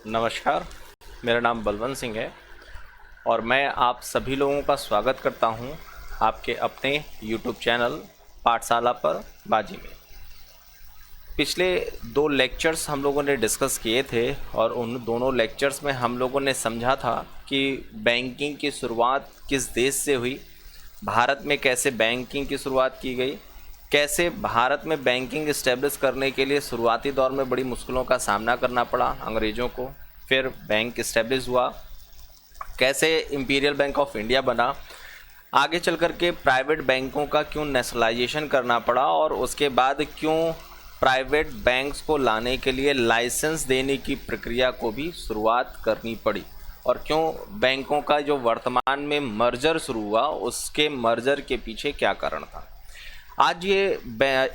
नमस्कार, मेरा नाम बलवंत सिंह है और मैं आप सभी लोगों का स्वागत करता हूं आपके अपने YouTube चैनल पाठशाला पर बाजी में। पिछले 2 लेक्चर्स हम लोगों ने डिस्कस किए थे और उन दोनों लेक्चर्स में हम लोगों ने समझा था कि बैंकिंग की शुरुआत किस देश से हुई, भारत में कैसे बैंकिंग की शुरुआत की गई, कैसे भारत में बैंकिंग इस्टेब्लिश करने के लिए शुरुआती दौर में बड़ी मुश्किलों का सामना करना पड़ा अंग्रेज़ों को, फिर बैंक इस्टेब्लिश हुआ, कैसे इंपीरियल बैंक ऑफ इंडिया बना, आगे चल कर के प्राइवेट बैंकों का क्यों नेशनलाइजेशन करना पड़ा और उसके बाद क्यों प्राइवेट बैंक्स को लाने के लिए लाइसेंस देने की प्रक्रिया को भी शुरुआत करनी पड़ी और क्यों बैंकों का जो वर्तमान में मर्जर शुरू हुआ उसके मर्जर के पीछे क्या कारण था। आज ये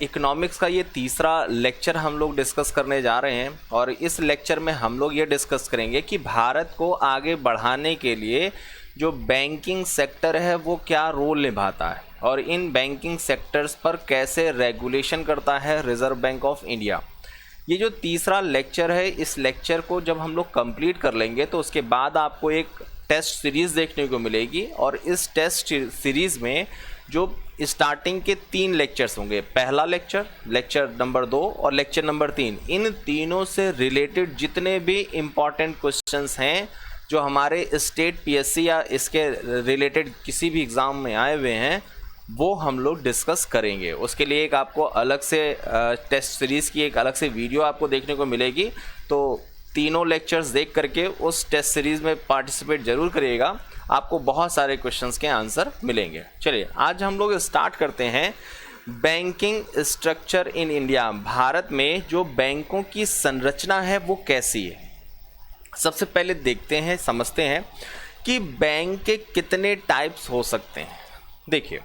इकोनॉमिक्स का ये तीसरा लेक्चर हम लोग डिस्कस करने जा रहे हैं और इस लेक्चर में हम लोग ये डिस्कस करेंगे कि भारत को आगे बढ़ाने के लिए जो बैंकिंग सेक्टर है वो क्या रोल निभाता है और इन बैंकिंग सेक्टर्स पर कैसे रेगुलेशन करता है रिजर्व बैंक ऑफ इंडिया। ये जो तीसरा लेक्चर है, इस लेक्चर को जब हम लोग कंप्लीट कर लेंगे तो उसके बाद आपको एक टेस्ट सीरीज़ देखने को मिलेगी और इस टेस्ट सीरीज़ में जो स्टार्टिंग के 3 लेक्चर्स होंगे, पहला लेक्चर नंबर 2 और लेक्चर नंबर 3, इन तीनों से रिलेटेड जितने भी इम्पॉर्टेंट क्वेश्चंस हैं जो हमारे स्टेट पीएससी या इसके रिलेटेड किसी भी एग्ज़ाम में आए हुए हैं वो हम लोग डिस्कस करेंगे। उसके लिए एक आपको अलग से टेस्ट सीरीज़ की एक अलग से वीडियो आपको देखने को मिलेगी, तो तीनों लेक्चर्स देख करके उस टेस्ट सीरीज़ में पार्टिसिपेट ज़रूर करिएगा, आपको बहुत सारे क्वेश्चंस के आंसर मिलेंगे। चलिए आज हम लोग स्टार्ट करते हैं banking structure in India. Bharat में जो बैंकों की संरचना है वो कैसी है। सबसे पहले देखते हैं, समझते हैं कि बैंक के कितने टाइप्स हो सकते हैं। देखिए,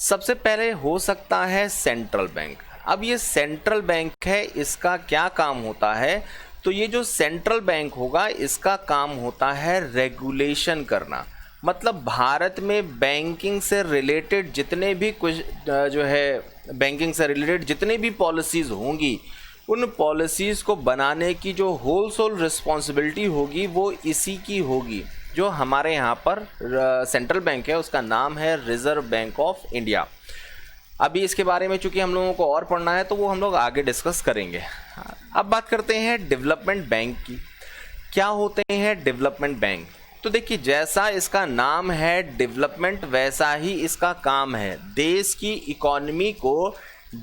सबसे पहले हो सकता है सेंट्रल बैंक। अब ये सेंट्रल बैंक है, इसका क्या काम होता है, तो ये जो सेंट्रल बैंक होगा इसका काम होता है रेगुलेशन करना। मतलब भारत में बैंकिंग से रिलेटेड जितने भी कुछ जो है बैंकिंग से रिलेटेड जितने भी पॉलिसीज़ होंगी उन पॉलिसीज़ को बनाने की जो होल रिस्पॉन्सिबिलिटी होगी वो इसी की होगी। जो हमारे यहाँ पर सेंट्रल बैंक है उसका नाम है रिजर्व बैंक ऑफ इंडिया। अभी इसके बारे में चूंकि हम लोगों को और पढ़ना है तो वो हम लोग आगे डिस्कस करेंगे। अब बात करते हैं डेवलपमेंट बैंक की। क्या होते हैं डेवलपमेंट बैंक? तो देखिए, जैसा इसका नाम है डेवलपमेंट वैसा ही इसका काम है। देश की इकोनॉमी को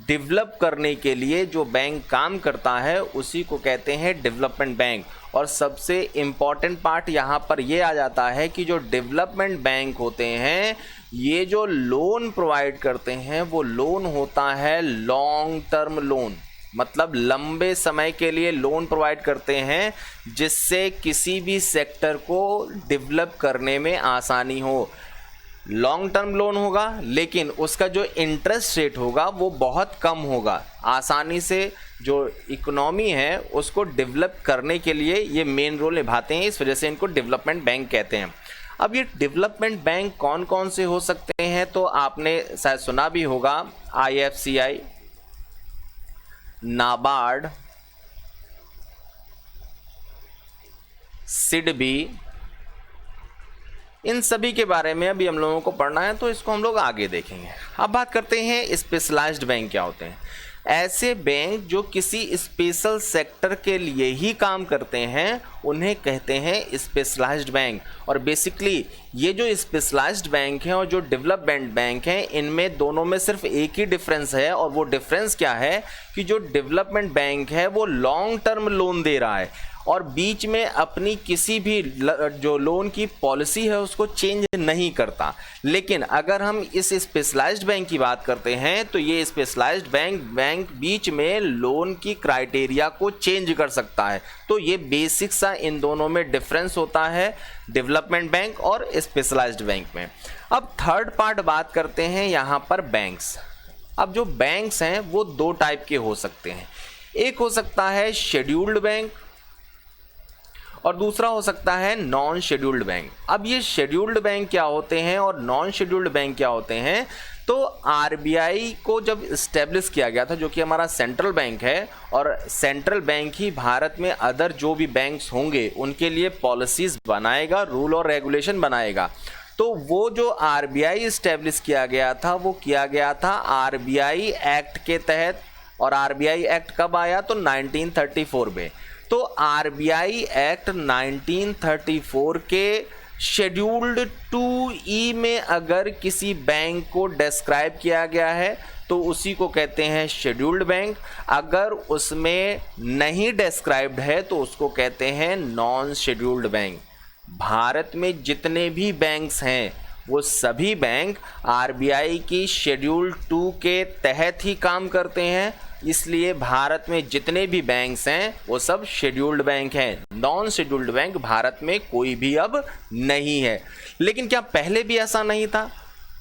डेवलप करने के लिए जो बैंक काम करता है उसी को कहते हैं डेवलपमेंट बैंक। और सबसे इम्पॉर्टेंट पार्ट यहाँ पर ये आ जाता है कि जो डेवलपमेंट बैंक होते हैं ये जो लोन प्रोवाइड करते हैं वो लोन होता है लॉन्ग टर्म लोन, मतलब लंबे समय के लिए लोन प्रोवाइड करते हैं जिससे किसी भी सेक्टर को डेवलप करने में आसानी हो। लॉन्ग टर्म लोन होगा लेकिन उसका जो इंटरेस्ट रेट होगा वो बहुत कम होगा। आसानी से जो इकोनॉमी है उसको डेवलप करने के लिए ये मेन रोल निभाते हैं, इस वजह से इनको डेवलपमेंट बैंक कहते हैं। अब ये डेवलपमेंट बैंक कौन कौन से हो सकते हैं, तो आपने शायद सुना भी होगा आईएफसीआई, नाबार्ड, सिडबी, इन सभी के बारे में अभी हम लोगों को पढ़ना है तो इसको हम लोग आगे देखेंगे। अब बात करते हैं स्पेशलाइज्ड बैंक क्या होते हैं। ऐसे बैंक जो किसी स्पेशल सेक्टर के लिए ही काम करते हैं उन्हें कहते हैं स्पेशलाइज्ड बैंक। और बेसिकली ये जो स्पेशलाइज्ड बैंक हैं और जो डेवलपमेंट बैंक हैं इनमें दोनों में सिर्फ एक ही डिफरेंस है, और वो डिफरेंस क्या है कि जो डेवलपमेंट बैंक है वो लॉन्ग टर्म लोन दे रहा है और बीच में अपनी किसी भी जो लोन की पॉलिसी है उसको चेंज नहीं करता। लेकिन अगर हम इस स्पेशलाइज्ड बैंक की बात करते हैं तो ये स्पेशलाइज्ड बैंक बीच में लोन की क्राइटेरिया को चेंज कर सकता है। तो ये बेसिक सा इन दोनों में डिफरेंस होता है डेवलपमेंट बैंक और स्पेशलाइज्ड बैंक में। अब थर्ड पार्ट बात करते हैं यहाँ पर बैंक्स। अब जो बैंक्स हैं वो 2 टाइप के हो सकते हैं। एक हो सकता है शेड्यूल्ड बैंक और दूसरा हो सकता है नॉन शेड्यूल्ड बैंक। अब ये शेड्यूल्ड बैंक क्या होते हैं और नॉन शेड्यूल्ड बैंक क्या होते हैं? तो आरबीआई को जब इस्टेब्लिश किया गया था, जो कि हमारा सेंट्रल बैंक है, और सेंट्रल बैंक ही भारत में अदर जो भी बैंक्स होंगे उनके लिए पॉलिसीज बनाएगा, रूल और रेगुलेशन बनाएगा। तो वो जो आरबीआई इस्टेब्लिश किया गया था वो किया गया था आरबीआई एक्ट के तहत। और आरबीआई एक्ट कब आया? तो 1934 में। तो आरबीआई एक्ट 1934 के शेड्यूल्ड 2E में अगर किसी बैंक को डिस्क्राइब किया गया है तो उसी को कहते हैं शेड्यूल्ड बैंक। अगर उसमें नहीं डिस्क्राइब्ड है तो उसको कहते हैं नॉन शेड्यूल्ड बैंक। भारत में जितने भी बैंक्स हैं वो सभी बैंक आरबीआई की शेड्यूल 2 के तहत ही काम करते हैं, इसलिए भारत में जितने भी बैंक्स हैं वो सब शेड्यूल्ड बैंक हैं। नॉन शेड्यूल्ड बैंक भारत में कोई भी अब नहीं है। लेकिन क्या पहले भी ऐसा नहीं था?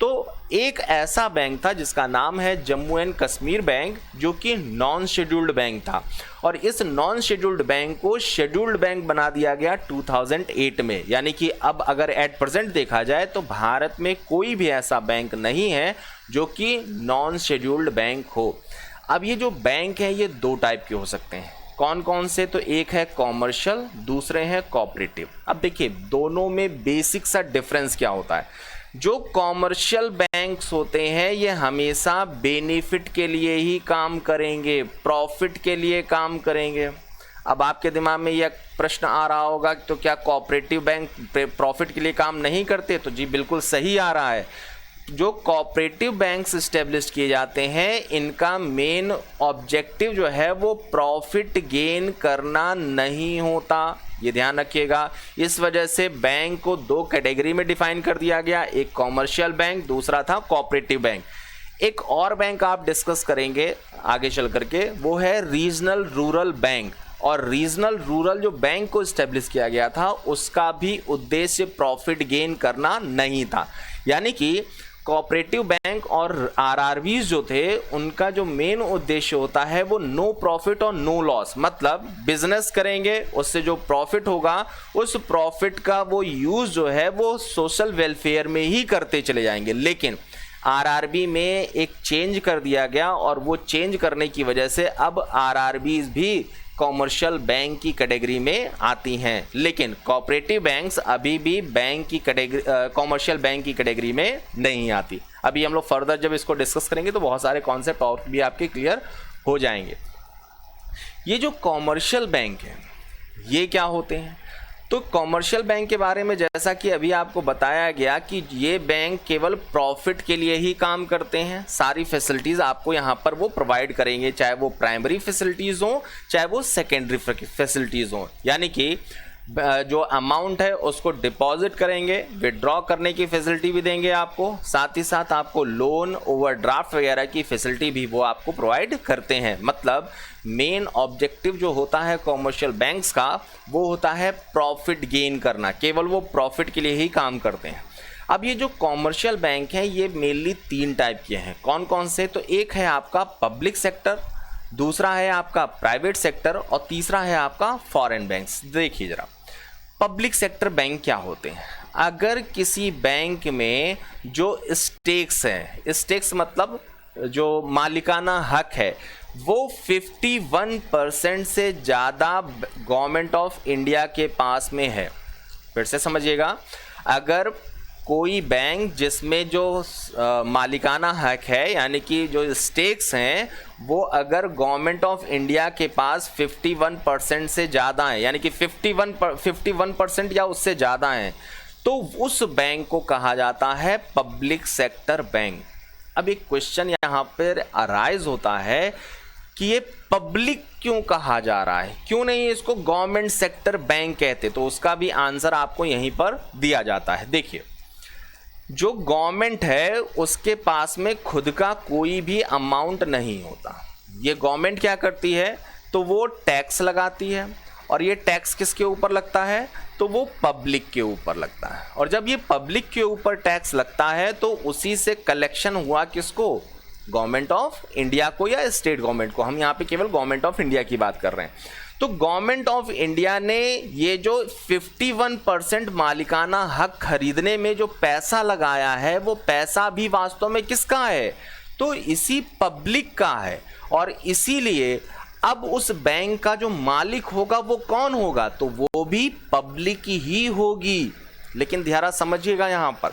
तो एक ऐसा बैंक था जिसका नाम है जम्मू एंड कश्मीर बैंक, जो कि नॉन शेड्यूल्ड बैंक था। और इस नॉन शेड्यूल्ड बैंक को शेड्यूल्ड बैंक बना दिया गया 2008 में। यानी कि अब अगर एट प्रेजेंट देखा जाए तो भारत में कोई भी ऐसा बैंक नहीं है जो कि नॉन शेड्यूल्ड बैंक हो। अब ये जो बैंक हैं ये दो टाइप के हो सकते हैं। कौन कौन से? तो एक है कॉमर्शियल, दूसरे हैं कोऑपरेटिव। अब देखिए दोनों में बेसिक सा डिफरेंस क्या होता है। जो कॉमर्शियल बैंक्स होते हैं ये हमेशा बेनिफिट के लिए ही काम करेंगे, प्रॉफिट के लिए काम करेंगे। अब आपके दिमाग में यह प्रश्न आ रहा होगा तो क्या कोऑपरेटिव बैंक प्रॉफिट के लिए काम नहीं करते? तो जी बिल्कुल सही आ रहा है। जो कोऑपरेटिव बैंक्स इस्टेब्लिश किए जाते हैं इनका मेन ऑब्जेक्टिव जो है वो प्रॉफिट गेन करना नहीं होता, ये ध्यान रखिएगा। इस वजह से बैंक को दो कैटेगरी में डिफाइन कर दिया गया, एक कॉमर्शियल बैंक, दूसरा था कोऑपरेटिव बैंक। एक और बैंक आप डिस्कस करेंगे आगे चल करके, वो है रीजनल रूरल बैंक। और रीजनल रूरल जो बैंक को इस्टेब्लिश किया गया था उसका भी उद्देश्य प्रॉफिट गेन करना नहीं था। यानी कि कोऑपरेटिव बैंक और आरआरबीज जो थे उनका जो मेन उद्देश्य होता है वो नो प्रॉफिट और नो लॉस, मतलब बिजनेस करेंगे, उससे जो प्रॉफिट होगा उस प्रॉफिट का वो यूज जो है वो सोशल वेलफेयर में ही करते चले जाएंगे। लेकिन आरआरबी में एक चेंज कर दिया गया और वो चेंज करने की वजह से अब आरआरबीज भी कॉमर्शियल बैंक की कैटेगरी में आती हैं। लेकिन कोऑपरेटिव बैंक्स अभी भी बैंक की कैटेगरी कॉमर्शियल बैंक की कैटेगरी में नहीं आती। अभी हम लोग फर्दर जब इसको डिस्कस करेंगे तो बहुत सारे कॉन्सेप्ट और भी आपके क्लियर हो जाएंगे। ये जो कॉमर्शियल बैंक है ये क्या होते हैं? तो कॉमर्शियल बैंक के बारे में जैसा कि अभी आपको बताया गया कि ये बैंक केवल प्रॉफिट के लिए ही काम करते हैं। सारी फैसिलिटीज़ आपको यहाँ पर वो प्रोवाइड करेंगे, चाहे वो प्राइमरी फैसिलिटीज़ हों चाहे वो सेकेंडरी फैसिलिटीज़ हों। यानी कि जो अमाउंट है उसको डिपॉजिट करेंगे, विड्रॉ करने की फैसिलिटी भी देंगे आपको, साथ ही साथ आपको लोन, ओवरड्राफ्ट वगैरह की फैसिलिटी भी वो आपको प्रोवाइड करते हैं। मतलब मेन ऑब्जेक्टिव जो होता है कॉमर्शियल बैंक्स का वो होता है प्रॉफिट गेन करना, केवल वो प्रॉफिट के लिए ही काम करते हैं। अब ये जो कॉमर्शियल बैंक हैं ये मेनली तीन टाइप के हैं। कौन कौन से? तो एक है आपका पब्लिक सेक्टर, दूसरा है आपका प्राइवेट सेक्टर और तीसरा है आपका फॉरेन बैंक्स। देखिए जरा पब्लिक सेक्टर बैंक क्या होते हैं। अगर किसी बैंक में जो स्टेक्स है, स्टेक्स मतलब जो मालिकाना हक है, वो 51% से ज़्यादा गवर्नमेंट ऑफ इंडिया के पास में है। फिर से समझिएगा, अगर कोई बैंक जिसमें जो मालिकाना हक है यानी कि जो स्टेक्स हैं वो अगर गवर्नमेंट ऑफ इंडिया के पास 51% से ज़्यादा है, यानी कि 51% या उससे ज़्यादा हैं, तो उस बैंक को कहा जाता है पब्लिक सेक्टर बैंक। अब एक क्वेश्चन यहाँ पर अराइज होता है कि ये पब्लिक क्यों कहा जा रहा है, क्यों नहीं इसको गवर्नमेंट सेक्टर बैंक कहते? तो उसका भी आंसर आपको यहीं पर दिया जाता है। देखिए जो गवर्नमेंट है उसके पास में खुद का कोई भी अमाउंट नहीं होता। ये गवर्नमेंट क्या करती है? तो वो टैक्स लगाती है, और ये टैक्स किसके ऊपर लगता है? तो वो पब्लिक के ऊपर लगता है। और जब ये पब्लिक के ऊपर टैक्स लगता है तो उसी से कलेक्शन हुआ किसको? गवर्नमेंट ऑफ इंडिया को या स्टेट गवर्नमेंट को। हम यहाँ पे केवल गवर्नमेंट ऑफ इंडिया की बात कर रहे हैं। तो गवर्नमेंट ऑफ इंडिया ने ये जो 51% मालिकाना हक खरीदने में जो पैसा लगाया है वो पैसा भी वास्तव में किसका है, तो इसी पब्लिक का है। और इसीलिए अब उस बैंक का जो मालिक होगा वो कौन होगा, तो वो भी पब्लिक ही होगी। लेकिन ध्यान समझिएगा, यहाँ पर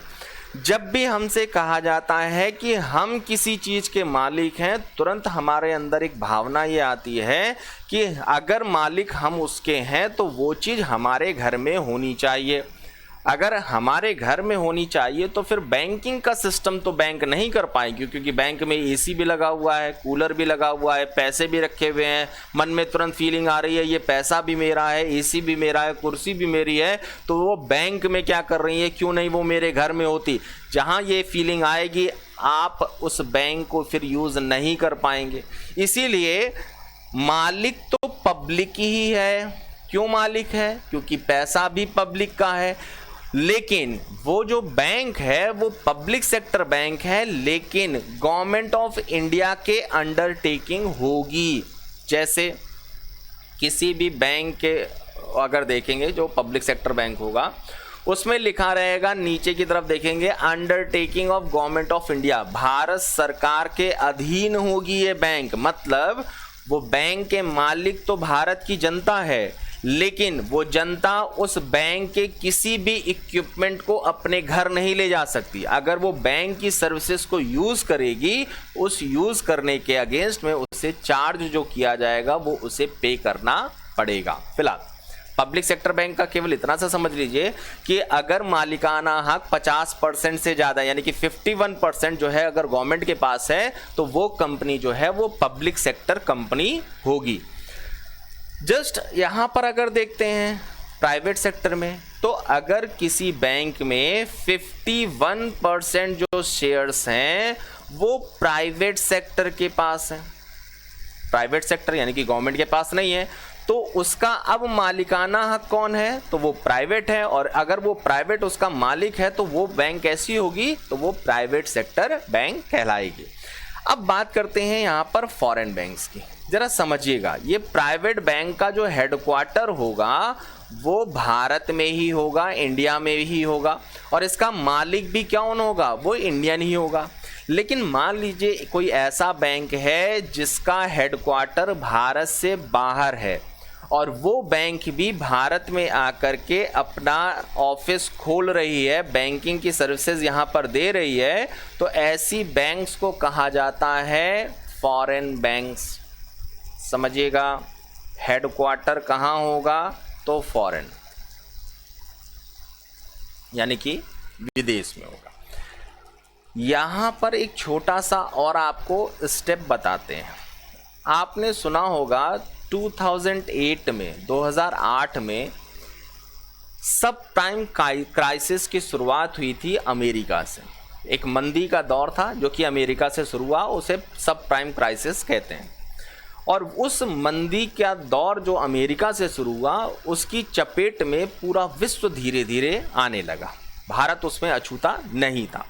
जब भी हमसे कहा जाता है कि हम किसी चीज़ के मालिक हैं, तुरंत हमारे अंदर एक भावना ये आती है कि अगर मालिक हम उसके हैं तो वो चीज़ हमारे घर में होनी चाहिए। अगर हमारे घर में होनी चाहिए तो फिर बैंकिंग का सिस्टम तो बैंक नहीं कर पाएगी, क्योंकि बैंक में एसी भी लगा हुआ है, कूलर भी लगा हुआ है, पैसे भी रखे हुए हैं। मन में तुरंत फीलिंग आ रही है ये पैसा भी मेरा है, एसी भी मेरा है, कुर्सी भी मेरी है, तो वो बैंक में क्या कर रही है, क्यों नहीं वो मेरे घर में होती। जहाँ ये फीलिंग आएगी आप उस बैंक को फिर यूज़ नहीं कर पाएंगे। इसीलिए मालिक तो पब्लिक ही है। क्यों मालिक है, क्योंकि पैसा भी पब्लिक का है। लेकिन वो जो बैंक है वो पब्लिक सेक्टर बैंक है, लेकिन गवर्नमेंट ऑफ इंडिया के अंडरटेकिंग होगी। जैसे किसी भी बैंक के अगर देखेंगे जो पब्लिक सेक्टर बैंक होगा उसमें लिखा रहेगा, नीचे की तरफ देखेंगे undertaking of government of India, Bharat सरकार के अधीन होगी ये बैंक। मतलब वो बैंक के मालिक तो भारत की जनता है, लेकिन वो जनता उस बैंक के किसी भी इक्विपमेंट को अपने घर नहीं ले जा सकती। अगर वो बैंक की सर्विसेज को यूज़ करेगी, उस यूज़ करने के अगेंस्ट में उसे चार्ज जो किया जाएगा वो उसे पे करना पड़ेगा। फिलहाल पब्लिक सेक्टर बैंक का केवल इतना सा समझ लीजिए कि अगर मालिकाना हक 50% से ज़्यादा यानी कि 51% जो है अगर गवर्नमेंट के पास है तो वो कंपनी जो है वो पब्लिक सेक्टर कंपनी होगी। जस्ट यहाँ पर अगर देखते हैं प्राइवेट सेक्टर में, तो अगर किसी बैंक में 51% जो शेयर्स हैं वो प्राइवेट सेक्टर के पास हैं, प्राइवेट सेक्टर यानी कि गवर्नमेंट के पास नहीं है, तो उसका अब मालिकाना हक कौन है, तो वो प्राइवेट है। और अगर वो प्राइवेट उसका मालिक है तो वो बैंक कैसी होगी, तो वो प्राइवेट सेक्टर बैंक कहलाएगी। अब बात करते हैं यहाँ पर फॉरेन बैंक्स की। जरा समझिएगा, ये प्राइवेट बैंक का जो हेडक्वार्टर होगा वो भारत में ही होगा, इंडिया में ही होगा, और इसका मालिक भी कौन होगा, वो इंडियन ही होगा। लेकिन मान लीजिए कोई ऐसा बैंक है जिसका हेडक्वार्टर भारत से बाहर है और वो बैंक भी भारत में आकर के अपना ऑफिस खोल रही है, बैंकिंग की सर्विसेज यहाँ पर दे रही है, तो ऐसी बैंक्स को कहा जाता है फॉरेन बैंक्स। समझिएगा, हेडक्वार्टर कहाँ होगा, तो फॉरेन यानी कि विदेश में होगा। यहाँ पर एक छोटा सा और आपको स्टेप बताते हैं। आपने सुना होगा 2008 में सब प्राइम क्राइसिस की शुरुआत हुई थी अमेरिका से। एक मंदी का दौर था जो कि अमेरिका से शुरू हुआ, उसे सब प्राइम क्राइसिस कहते हैं। और उस मंदी का दौर जो अमेरिका से शुरू हुआ उसकी चपेट में पूरा विश्व धीरे धीरे आने लगा, भारत उसमें अछूता नहीं था।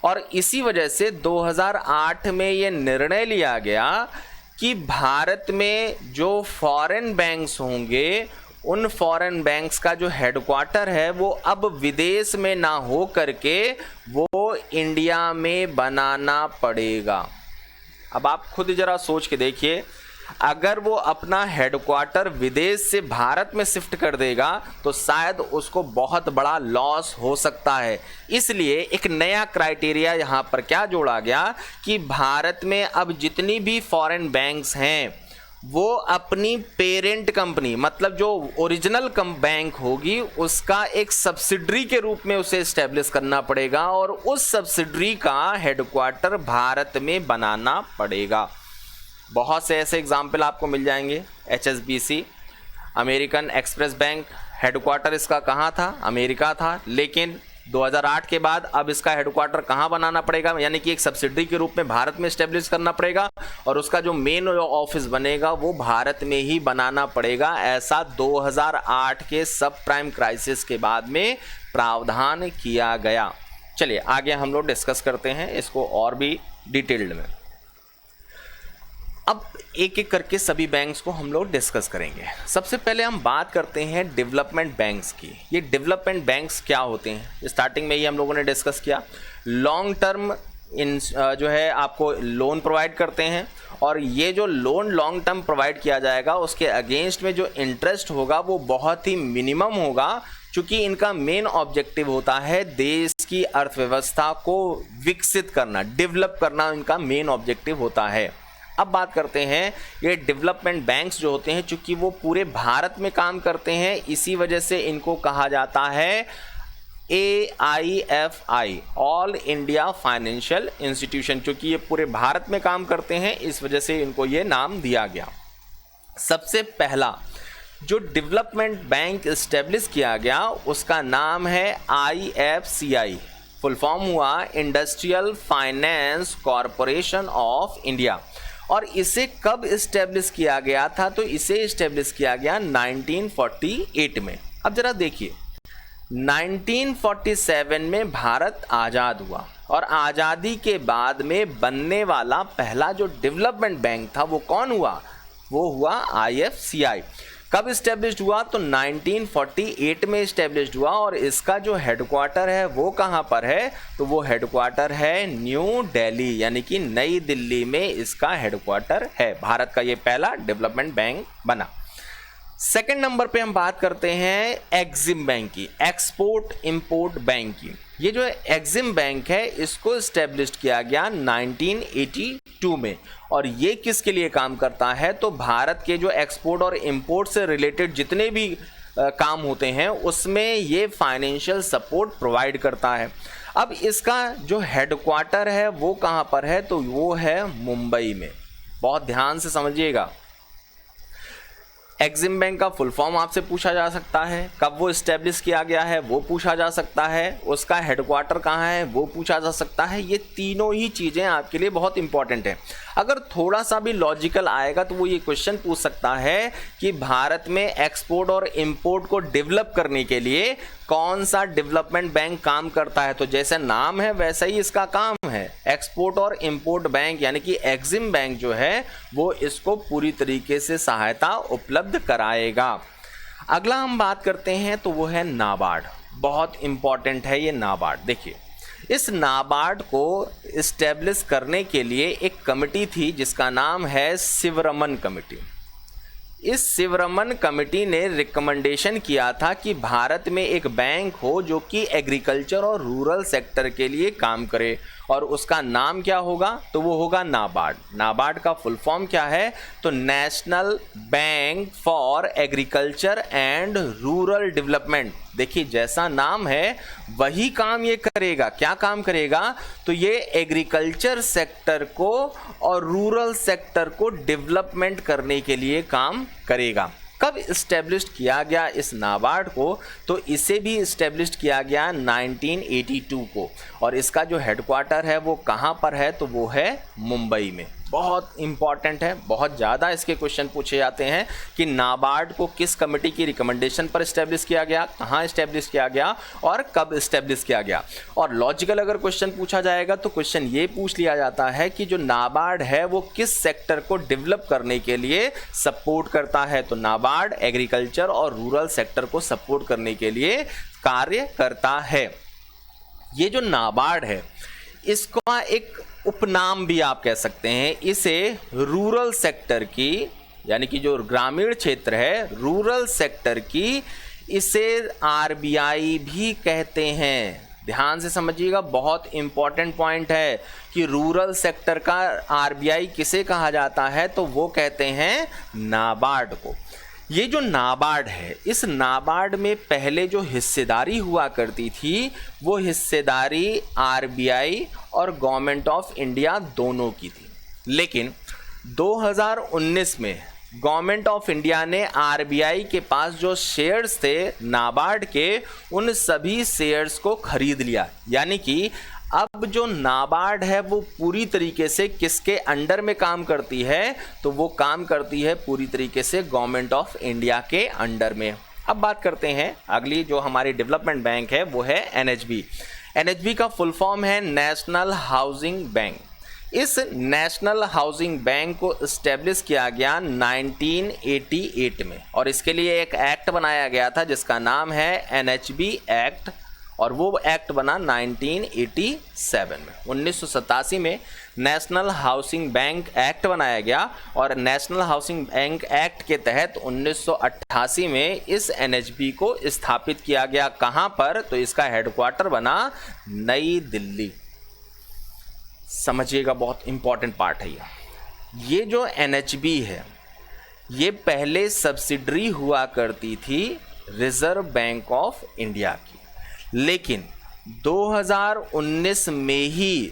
और इसी वजह से 2008 में ये निर्णय लिया गया कि भारत में जो फॉरेन बैंक्स होंगे उन फॉरेन बैंक्स का जो हेडक्वार्टर है वो अब विदेश में ना हो करके वो इंडिया में बनाना पड़ेगा। अब आप खुद जरा सोच के देखिए, अगर वो अपना हेडक्वार्टर विदेश से भारत में शिफ्ट कर देगा तो शायद उसको बहुत बड़ा लॉस हो सकता है। इसलिए एक नया क्राइटेरिया यहाँ पर क्या जोड़ा गया कि भारत में अब जितनी भी फॉरेन बैंक्स हैं वो अपनी पेरेंट कंपनी, मतलब जो ओरिजिनल बैंक होगी उसका एक सब्सिडरी के रूप में उसे इस्टेब्लिश करना पड़ेगा और उस सब्सिडरी का हेडक्वार्टर भारत में बनाना पड़ेगा। बहुत से ऐसे एग्जाम्पल आपको मिल जाएंगे। HSBC, American express bank, headquarter इसका कहाँ था, अमेरिका था, लेकिन 2008 के बाद अब इसका हेडक्वार्टर कहाँ बनाना पड़ेगा, यानी कि एक सब्सिडरी के रूप में भारत में इस्टेब्लिश करना पड़ेगा और उसका जो मेन ऑफिस बनेगा वो भारत में ही बनाना पड़ेगा। ऐसा 2008 के सब प्राइम क्राइसिस के बाद में प्रावधान किया गया। चलिए आगे हम लोग डिस्कस करते हैं इसको और भी डिटेल्ड में। अब एक एक करके सभी बैंक्स को हम लोग डिस्कस करेंगे। सबसे पहले हम बात करते हैं डेवलपमेंट बैंक्स की। ये डेवलपमेंट बैंक्स क्या होते हैं, स्टार्टिंग में ही हम लोगों ने डिस्कस किया। लॉन्ग टर्म जो है आपको लोन प्रोवाइड करते हैं, और ये जो लोन लॉन्ग टर्म प्रोवाइड किया जाएगा उसके अगेंस्ट में जो इंटरेस्ट होगा वो बहुत ही मिनिमम होगा, क्योंकि इनका मेन ऑब्जेक्टिव होता है देश की अर्थव्यवस्था को विकसित करना, डेवलप करना इनका मेन ऑब्जेक्टिव होता है। अब बात करते हैं ये डेवलपमेंट बैंक्स जो होते हैं, चूंकि वो पूरे भारत में काम करते हैं, इसी वजह से इनको कहा जाता है AIFI, all India financial institution. क्योंकि ये पूरे भारत में काम करते हैं, इस वजह से इनको ये नाम दिया गया। सबसे पहला जो डेवलपमेंट बैंक इस्टेब्लिश किया गया उसका नाम है IFCI, फुल फॉर्म हुआ industrial finance corporation of India. और इसे कब इस्टेब्लिश किया गया था, तो इसे इस्टेब्लिश किया गया 1948 में। अब जरा देखिए 1947 में भारत आज़ाद हुआ, और आज़ादी के बाद में बनने वाला पहला जो डेवलपमेंट बैंक था वो कौन हुआ, वो हुआ IFCI। कब इस्टेब्लिश्ड हुआ, तो 1948 में इस्टेब्लिश्ड हुआ, और इसका जो हेडक्वार्टर है वो कहाँ पर है, तो वो हेडक्वार्टर है न्यू दिल्ली, यानी कि नई दिल्ली में इसका हेडक्वार्टर है। भारत का ये पहला डेवलपमेंट बैंक बना। सेकंड नंबर पे हम बात करते हैं एक्सिम बैंक की, एक्सपोर्ट इंपोर्ट बैंक की। ये जो एक्सिम बैंक है इसको इस्टेब्लिश किया गया 1982 में, और ये किसके लिए काम करता है, तो भारत के जो एक्सपोर्ट और इंपोर्ट से रिलेटेड जितने भी काम होते हैं उसमें ये फाइनेंशियल सपोर्ट प्रोवाइड करता है। अब इसका जो हेडक्वार्टर है वो कहाँ पर है, तो वो है मुंबई में। बहुत ध्यान से समझिएगा, एक्सिम बैंक का फुल फॉर्म आपसे पूछा जा सकता है, कब वो इस्टेब्लिश किया गया है वो पूछा जा सकता है, उसका हेडक्वार्टर कहाँ है वो पूछा जा सकता है। ये तीनों ही चीज़ें आपके लिए बहुत इंपॉर्टेंट है। अगर थोड़ा सा भी लॉजिकल आएगा तो वो ये क्वेश्चन पूछ सकता है कि भारत में एक्सपोर्ट और इंपोर्ट को डेवलप करने के लिए कौन सा डेवलपमेंट बैंक काम करता है, तो जैसे नाम है वैसा ही इसका काम है, एक्सपोर्ट और इंपोर्ट बैंक, यानी कि एक्सिम बैंक जो है वो इसको पूरी तरीके से सहायता उपलब्ध कराएगा। अगला हम बात करते हैं तो वो है नाबार्ड। बहुत इंपॉर्टेंट है ये नाबार्ड। देखिए इस नाबार्ड को इस्टेब्लिश करने के लिए एक कमेटी थी जिसका नाम है शिवरमन कमेटी। इस शिवरमन कमेटी ने रिकमेंडेशन किया था कि भारत में एक बैंक हो जो कि एग्रीकल्चर और रूरल सेक्टर के लिए काम करे, और उसका नाम क्या होगा, तो वो होगा नाबार्ड। नाबार्ड का फुल फॉर्म क्या है, तो national bank for agriculture and rural development. देखिए जैसा नाम है वही काम ये करेगा। क्या काम करेगा, तो ये एग्रीकल्चर सेक्टर को और रूरल सेक्टर को डेवलपमेंट करने के लिए काम करेगा। कब इस्टेब्लिश किया गया इस नाबार्ड को, तो इसे भी इस्टेब्लिश किया गया 1982 को, और इसका जो हेडक्वार्टर है वो कहाँ पर है, तो वो है मुंबई में। बहुत इंपॉर्टेंट है, बहुत ज़्यादा इसके क्वेश्चन पूछे जाते हैं कि नाबार्ड को किस कमेटी की रिकमेंडेशन पर इस्टेब्लिश किया गया, कहाँ इस्टेब्लिश किया गया और कब इस्टेब्लिश किया गया। और लॉजिकल अगर क्वेश्चन पूछा जाएगा तो क्वेश्चन ये पूछ लिया जाता है कि जो नाबार्ड है वो किस सेक्टर को डेवलप करने के लिए सपोर्ट करता है, तो नाबार्ड एग्रीकल्चर और रूरल सेक्टर को सपोर्ट करने के लिए कार्य करता है। ये जो नाबार्ड है इसका एक उपनाम भी आप कह सकते हैं, इसे रूरल सेक्टर की, यानी कि जो ग्रामीण क्षेत्र है रूरल सेक्टर की, इसे RBI भी कहते हैं। ध्यान से समझिएगा, बहुत इंपॉर्टेंट पॉइंट है कि रूरल सेक्टर का RBI किसे कहा जाता है, तो वो कहते हैं नाबार्ड को। ये जो नाबार्ड है, इस नाबार्ड में पहले जो हिस्सेदारी हुआ करती थी वो हिस्सेदारी RBI और गवर्नमेंट ऑफ इंडिया दोनों की थी, लेकिन 2019 में गवर्नमेंट ऑफ इंडिया ने RBI के पास जो शेयर्स थे नाबार्ड के, उन सभी शेयर्स को खरीद लिया। यानी कि अब जो नाबार्ड है वो पूरी तरीके से किसके अंडर में काम करती है, तो वो काम करती है पूरी तरीके से गवर्नमेंट ऑफ इंडिया के अंडर में। अब बात करते हैं अगली जो हमारी डेवलपमेंट बैंक है वो है NHB। NHB का फुल फॉर्म है नेशनल हाउसिंग बैंक। इस नेशनल हाउसिंग बैंक को इस्टेब्लिश किया गया 1988 में और इसके लिए एक एक्ट बनाया गया था जिसका नाम है NHB एक्ट और वो एक्ट बना 1987 में। 1987 में नेशनल हाउसिंग बैंक एक्ट बनाया गया और नेशनल हाउसिंग बैंक एक्ट के तहत 1988 में इस NHB को स्थापित किया गया। कहाँ पर? तो इसका हेडक्वार्टर बना नई दिल्ली। समझिएगा, बहुत इंपॉर्टेंट पार्ट है ये जो NHB है ये पहले सब्सिडरी हुआ करती थी रिजर्व बैंक ऑफ इंडिया की, लेकिन 2019 में ही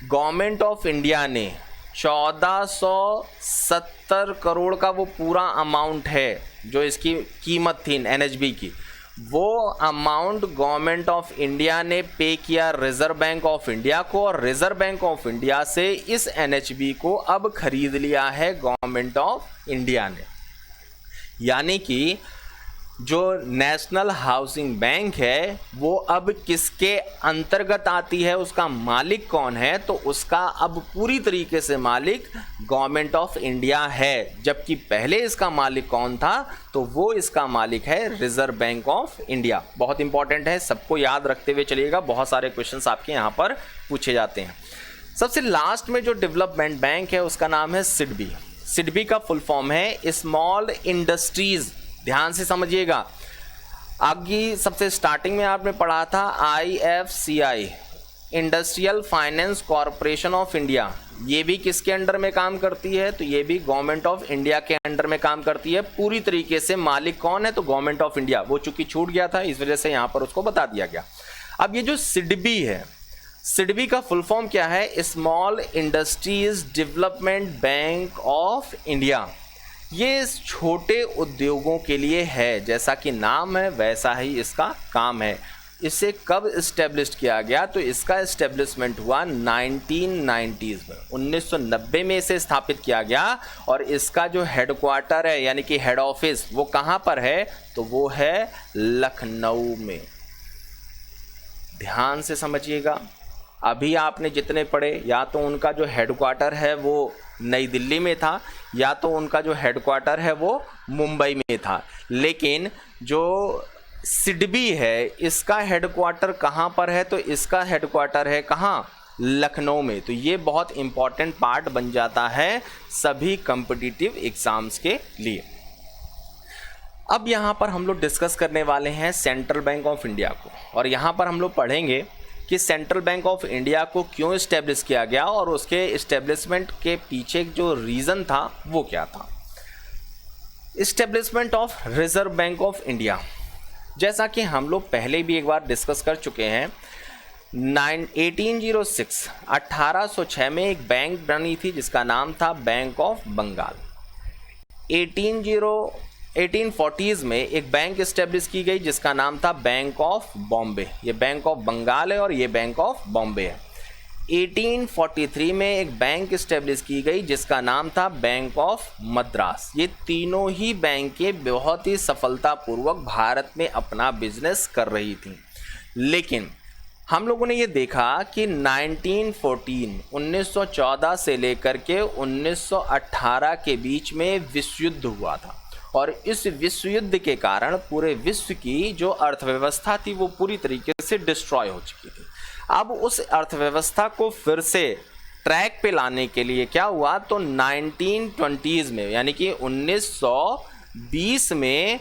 गवर्नमेंट ऑफ इंडिया ने 1470 करोड़ का वो पूरा अमाउंट है जो इसकी कीमत थी NHB की, वो अमाउंट गवर्नमेंट ऑफ इंडिया ने पे किया रिजर्व बैंक ऑफ इंडिया को और रिजर्व बैंक ऑफ इंडिया से इस NHB को अब खरीद लिया है गवर्नमेंट ऑफ इंडिया ने। यानी कि जो नेशनल हाउसिंग बैंक है वो अब किसके अंतर्गत आती है, उसका मालिक कौन है? तो उसका अब पूरी तरीके से मालिक गवर्नमेंट ऑफ इंडिया है, जबकि पहले इसका मालिक कौन था? तो वो इसका मालिक है रिजर्व बैंक ऑफ इंडिया। बहुत इंपॉर्टेंट है, सबको याद रखते हुए चलिएगा, बहुत सारे क्वेश्चंस आपके यहाँ पर पूछे जाते हैं। सबसे लास्ट में जो डेवलपमेंट बैंक है उसका नाम है सिडबी। सिडबी का फुल फॉर्म है स्मॉल इंडस्ट्रीज। ध्यान से समझिएगा, आगे सबसे स्टार्टिंग में आपने पढ़ा था IFCI, industrial finance corporation of India. ये भी किसके अंडर में काम करती है? तो ये भी गवर्नमेंट ऑफ इंडिया के अंडर में काम करती है। पूरी तरीके से मालिक कौन है? तो गवर्नमेंट ऑफ इंडिया। वो चूंकि छूट गया था इस वजह से यहाँ पर उसको बता दिया गया। अब ये जो सिडबी है, सिडबी का फुल फॉर्म क्या है? Small industries development bank of India. ये छोटे उद्योगों के लिए है, जैसा कि नाम है वैसा ही इसका काम है। इसे कब इस्टेब्लिश किया गया? तो इसका इस्टेब्लिशमेंट हुआ 1990s में, 1990 में इसे स्थापित किया गया और इसका जो हेडक्वार्टर है यानी कि हेड ऑफिस वो कहाँ पर है? तो वो है लखनऊ में। ध्यान से समझिएगा, अभी आपने जितने पढ़े या तो उनका जो हेडक्वार्टर है वो नई दिल्ली में था या तो उनका जो हेडक्वार्टर है वो मुंबई में था, लेकिन जो सिडबी है इसका हेडक्वार्टर कहाँ पर है? तो इसका हेडक्वार्टर है कहाँ? लखनऊ में। तो ये बहुत इंपॉर्टेंट पार्ट बन जाता है सभी कॉम्पिटिटिव एग्जाम्स के लिए। अब यहाँ पर हम लोग डिस्कस करने वाले हैं सेंट्रल बैंक ऑफ इंडिया को और यहाँ पर हम लोग पढ़ेंगे कि सेंट्रल बैंक ऑफ इंडिया को क्यों इस्टेब्लिश किया गया और उसके इस्टेब्लिशमेंट के पीछे जो रीज़न था वो क्या था। Establishment of reserve bank of India, जैसा कि हम लोग पहले भी एक बार डिस्कस कर चुके हैं, 1806 में एक बैंक बनी थी जिसका नाम था बैंक ऑफ बंगाल। 1840s में एक बैंक इस्टेब्लिश की गई जिसका नाम था बैंक ऑफ बॉम्बे। ये बैंक ऑफ बंगाल है और ये बैंक ऑफ बॉम्बे है। 1843 में एक बैंक इस्टेब्लिश की गई जिसका नाम था बैंक ऑफ मद्रास। ये तीनों ही बैंकें बहुत ही सफलतापूर्वक भारत में अपना बिजनेस कर रही थी, लेकिन हम लोगों ने ये देखा कि 1914 से लेकर के 1918 के बीच में विश्व युद्ध हुआ था और इस विश्व युद्ध के कारण पूरे विश्व की जो अर्थव्यवस्था थी वो पूरी तरीके से डिस्ट्रॉय हो चुकी थी। अब उस अर्थव्यवस्था को फिर से ट्रैक पे लाने के लिए क्या हुआ? तो 1920s में यानी कि 1920 में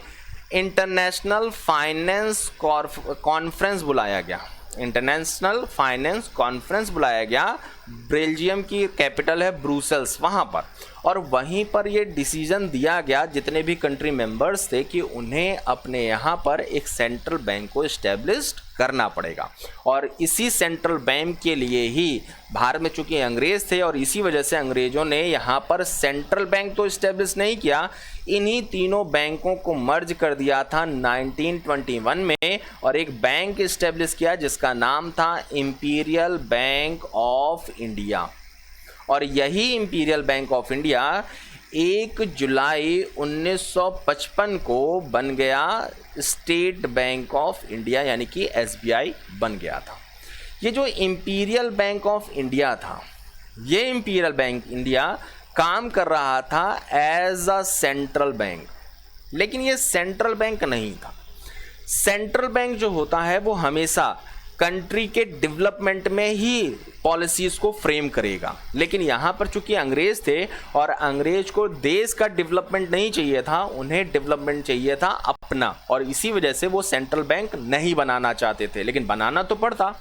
इंटरनेशनल फाइनेंस कॉन्फ्रेंस बुलाया गया। इंटरनेशनल फाइनेंस कॉन्फ्रेंस बुलाया गया, बेल्जियम की कैपिटल है ब्रुसेल्स, वहाँ पर। और वहीं पर ये डिसीजन दिया गया जितने भी कंट्री मेंबर्स थे कि उन्हें अपने यहाँ पर एक सेंट्रल बैंक को इस्टेब्लिश करना पड़ेगा। और इसी सेंट्रल बैंक के लिए ही भारत में चूंकि अंग्रेज़ थे और इसी वजह से अंग्रेज़ों ने यहाँ पर सेंट्रल बैंक तो इस्टेब्लिश नहीं किया, इन्हीं तीनों बैंकों को मर्ज कर दिया था 1921 में और एक बैंक इस्टेब्लिश किया जिसका नाम था इंपीरियल बैंक ऑफ इंडिया। और यही इंपीरियल बैंक ऑफ इंडिया 1 जुलाई 1955 को बन गया स्टेट बैंक ऑफ इंडिया यानी कि SBI बन गया था। ये जो इंपीरियल बैंक ऑफ इंडिया था ये इंपीरियल बैंक इंडिया काम कर रहा था एज अ सेंट्रल बैंक, लेकिन ये सेंट्रल बैंक नहीं था। सेंट्रल बैंक जो होता है वो हमेशा कंट्री के डेवलपमेंट में ही पॉलिसीज़ को फ्रेम करेगा, लेकिन यहाँ पर चूंकि अंग्रेज़ थे और अंग्रेज को देश का डेवलपमेंट नहीं चाहिए था, उन्हें डेवलपमेंट चाहिए था अपना, और इसी वजह से वो सेंट्रल बैंक नहीं बनाना चाहते थे। लेकिन बनाना तो पड़ता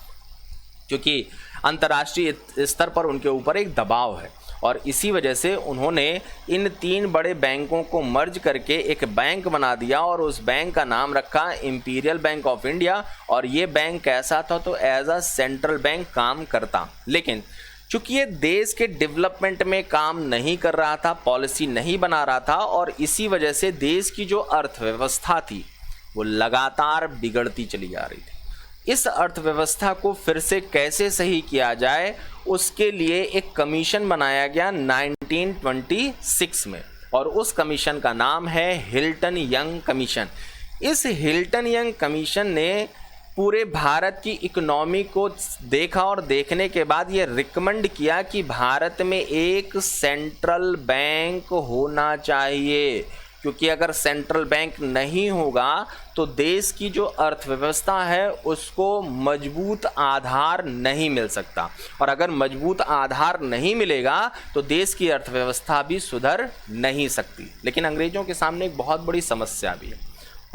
क्योंकि अंतर्राष्ट्रीय स्तर पर उनके ऊपर एक दबाव है, और इसी वजह से उन्होंने इन 3 बड़े बैंकों को मर्ज करके एक बैंक बना दिया और उस बैंक का नाम रखा इंपीरियल बैंक ऑफ इंडिया। और ये बैंक कैसा था, तो एज अ सेंट्रल बैंक काम करता, लेकिन चूंकि ये देश के डेवलपमेंट में काम नहीं कर रहा था, पॉलिसी नहीं बना रहा था, और इसी वजह से देश की जो अर्थव्यवस्था थी वो लगातार बिगड़ती चली जा रही थी। इस अर्थव्यवस्था को फिर से कैसे सही किया जाए, उसके लिए एक कमीशन बनाया गया 1926 में, और उस कमीशन का नाम है हिल्टन यंग कमीशन। इस हिल्टन यंग कमीशन ने पूरे भारत की इकोनॉमी को देखा और देखने के बाद ये रिकमेंड किया कि भारत में एक सेंट्रल बैंक होना चाहिए, क्योंकि अगर सेंट्रल बैंक नहीं होगा तो देश की जो अर्थव्यवस्था है उसको मजबूत आधार नहीं मिल सकता, और अगर मजबूत आधार नहीं मिलेगा तो देश की अर्थव्यवस्था भी सुधर नहीं सकती। लेकिन अंग्रेज़ों के सामने एक बहुत बड़ी समस्या भी है,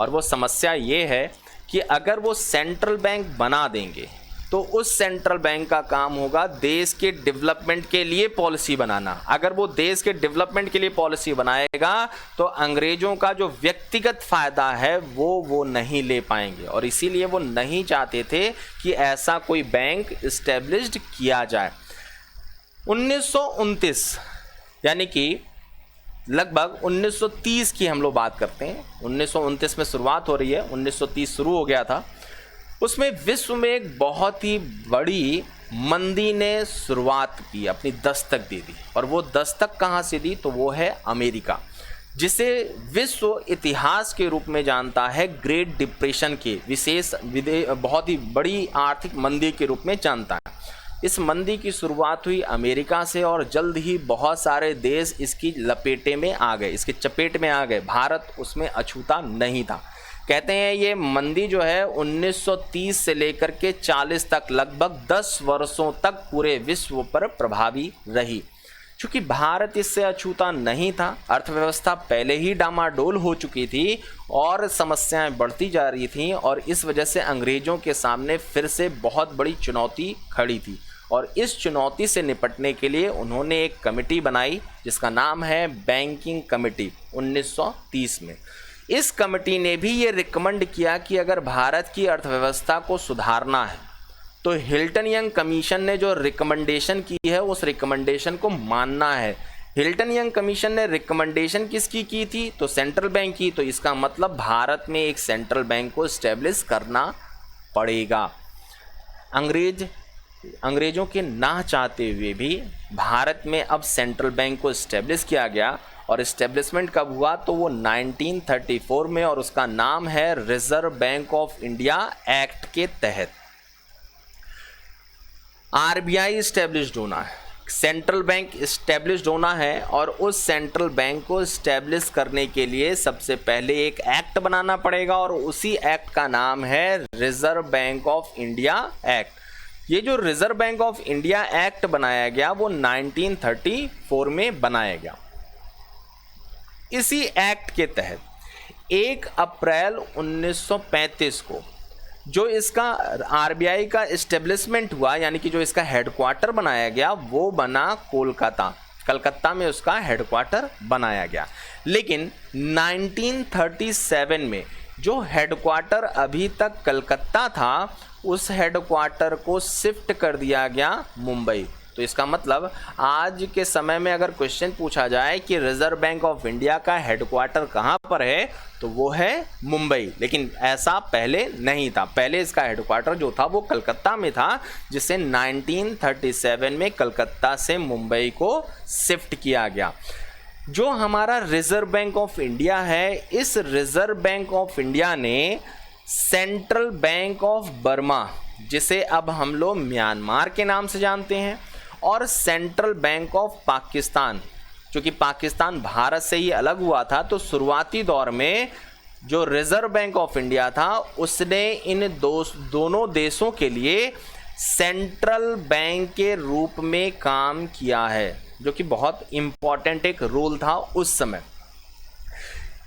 और वो समस्या ये है कि अगर वो सेंट्रल बैंक बना देंगे तो उस सेंट्रल बैंक का काम होगा देश के डेवलपमेंट के लिए पॉलिसी बनाना। अगर वो देश के डेवलपमेंट के लिए पॉलिसी बनाएगा तो अंग्रेजों का जो व्यक्तिगत फ़ायदा है वो नहीं ले पाएंगे, और इसीलिए वो नहीं चाहते थे कि ऐसा कोई बैंक इस्टेब्लिश्ड किया जाए। 1929 यानी कि लगभग 1930 की हम लोग बात करते हैं। 1929 में शुरुआत हो रही है, 1930 शुरू हो गया था। उसमें विश्व में एक बहुत ही बड़ी मंदी ने शुरुआत की, अपनी दस्तक दे दी, और वो दस्तक कहाँ से दी, तो वो है अमेरिका, जिसे विश्व इतिहास के रूप में जानता है, ग्रेट डिप्रेशन के बहुत ही बड़ी आर्थिक मंदी के रूप में जानता है। इस मंदी की शुरुआत हुई अमेरिका से, और जल्द ही बहुत सारे देश इसकी लपेटे में आ गए, इसके चपेट में आ गए। भारत उसमें अछूता नहीं था। कहते हैं ये मंदी जो है 1930 से लेकर के 40 तक, लगभग 10 वर्षों तक पूरे विश्व पर प्रभावी रही। चूँकि भारत इससे अछूता नहीं था, अर्थव्यवस्था पहले ही डामाडोल हो चुकी थी और समस्याएं बढ़ती जा रही थीं, और इस वजह से अंग्रेज़ों के सामने फिर से बहुत बड़ी चुनौती खड़ी थी। और इस चुनौती से निपटने के लिए उन्होंने एक कमेटी बनाई जिसका नाम है बैंकिंग कमेटी 1930 में। इस कमेटी ने भी ये रिकमेंड किया कि अगर भारत की अर्थव्यवस्था को सुधारना है तो हिल्टन यंग कमीशन ने जो रिकमेंडेशन की है उस रिकमेंडेशन को मानना है। हिल्टन यंग कमीशन ने रिकमेंडेशन किसकी की थी, तो सेंट्रल बैंक की। तो इसका मतलब भारत में एक सेंट्रल बैंक को इस्टेब्लिश करना पड़ेगा। अंग्रेज़ों के ना चाहते हुए भी भारत में अब सेंट्रल बैंक को इस्टेब्लिश किया गया, और इस्टेब्लिशमेंट कब हुआ, तो वो 1934 में, और उसका नाम है reserve bank of India act के तहत। आरबीआई इस्टेब्लिश्ड होना है, सेंट्रल बैंक इस्टेब्लिश्ड होना है, और उस सेंट्रल बैंक को इस्टेब्लिश करने के लिए सबसे पहले एक एक्ट बनाना पड़ेगा, और उसी एक्ट का नाम है reserve bank of India act. ये जो reserve bank of India act बनाया गया वो 1934 में बनाया गया। इसी एक्ट के तहत 1 अप्रैल 1935 को जो इसका आरबीआई का इस्टेब्लिशमेंट हुआ, यानी कि जो इसका हेडक्वार्टर बनाया गया वो बना कलकत्ता में उसका हेडक्वार्टर बनाया गया। लेकिन 1937 में जो हेडक्वार्टर अभी तक कलकत्ता था उस हेडक्वार्टर को शिफ्ट कर दिया गया मुंबई। तो इसका मतलब आज के समय में अगर क्वेश्चन पूछा जाए कि रिजर्व बैंक ऑफ इंडिया का हेडक्वार्टर कहाँ पर है तो वो है मुंबई, लेकिन ऐसा पहले नहीं था। पहले इसका हेडक्वार्टर जो था वो कलकत्ता में था, जिसे 1937 में कलकत्ता से मुंबई को शिफ्ट किया गया। जो हमारा रिजर्व बैंक ऑफ इंडिया है, इस रिजर्व बैंक ऑफ इंडिया ने सेंट्रल बैंक ऑफ बर्मा, जिसे अब हम लोग म्यांमार के नाम से जानते हैं, और सेंट्रल बैंक ऑफ पाकिस्तान। क्योंकि पाकिस्तान भारत से ही अलग हुआ था, तो शुरुआती दौर में जो रिजर्व बैंक ऑफ इंडिया था उसने इन दोनों देशों के लिए सेंट्रल बैंक के रूप में काम किया है, जो कि बहुत इम्पॉर्टेंट एक रोल था उस समय।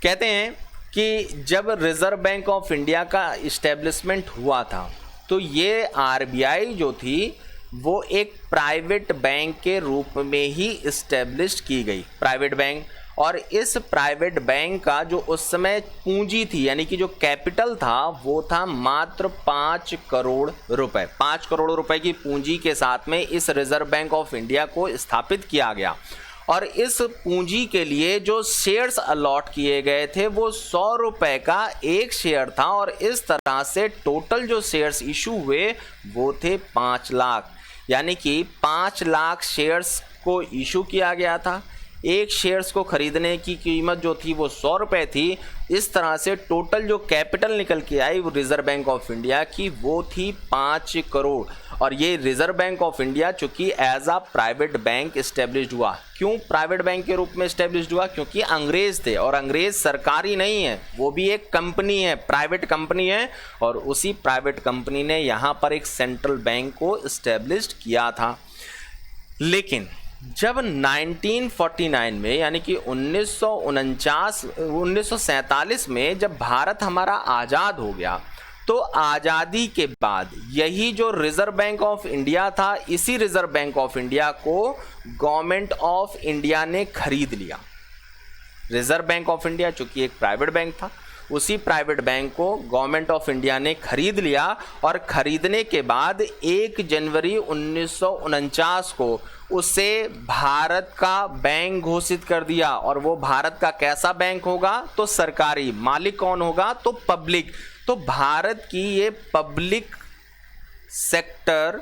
कहते हैं कि जब रिजर्व बैंक ऑफ इंडिया का इस्टेब्लिशमेंट हुआ था तो ये आरबीआई जो थी वो एक प्राइवेट बैंक के रूप में ही इस्टेब्लिश की गई, प्राइवेट बैंक। और इस प्राइवेट बैंक का जो उस समय पूंजी थी, यानी कि जो कैपिटल था, वो था मात्र 5 करोड़ रुपए। 5 करोड़ रुपए की पूंजी के साथ में इस रिजर्व बैंक ऑफ इंडिया को स्थापित किया गया। और इस पूंजी के लिए जो शेयर्स अलॉट किए गए थे वो 100 रुपए का एक शेयर था, और इस तरह से टोटल जो शेयर्स इशू हुए वो थे 5 लाख। यानी कि 5 लाख शेयर्स को इशू किया गया था। एक शेयर्स को खरीदने की कीमत जो थी वो 100 रुपये थी। इस तरह से टोटल जो कैपिटल निकल के आई वो रिजर्व बैंक ऑफ इंडिया की वो थी 5 करोड़। और ये रिजर्व बैंक ऑफ इंडिया चूँकि एज आ प्राइवेट बैंक इस्टेब्लिश्ड हुआ। क्यों प्राइवेट बैंक के रूप में इस्टेब्लिश्ड हुआ? क्योंकि अंग्रेज़ थे, और अंग्रेज़ सरकारी नहीं है, वो भी एक कंपनी है, प्राइवेट कंपनी है। और उसी प्राइवेट कंपनी ने यहाँ पर एक सेंट्रल बैंक को इस्टेब्लिश्ड किया था। लेकिन जब 1949 में, यानी कि 1947 में जब भारत हमारा आज़ाद हो गया, तो आज़ादी के बाद यही जो रिजर्व बैंक ऑफ इंडिया था, इसी रिजर्व बैंक ऑफ इंडिया को गवर्नमेंट ऑफ इंडिया ने खरीद लिया। रिजर्व बैंक ऑफ इंडिया चूंकि एक प्राइवेट बैंक था, उसी प्राइवेट बैंक को गवर्नमेंट ऑफ इंडिया ने खरीद लिया। और खरीदने के बाद 1 जनवरी 1949 को उसे भारत का बैंक घोषित कर दिया। और वो भारत का कैसा बैंक होगा? तो सरकारी। मालिक कौन होगा? तो पब्लिक। तो भारत की ये पब्लिक सेक्टर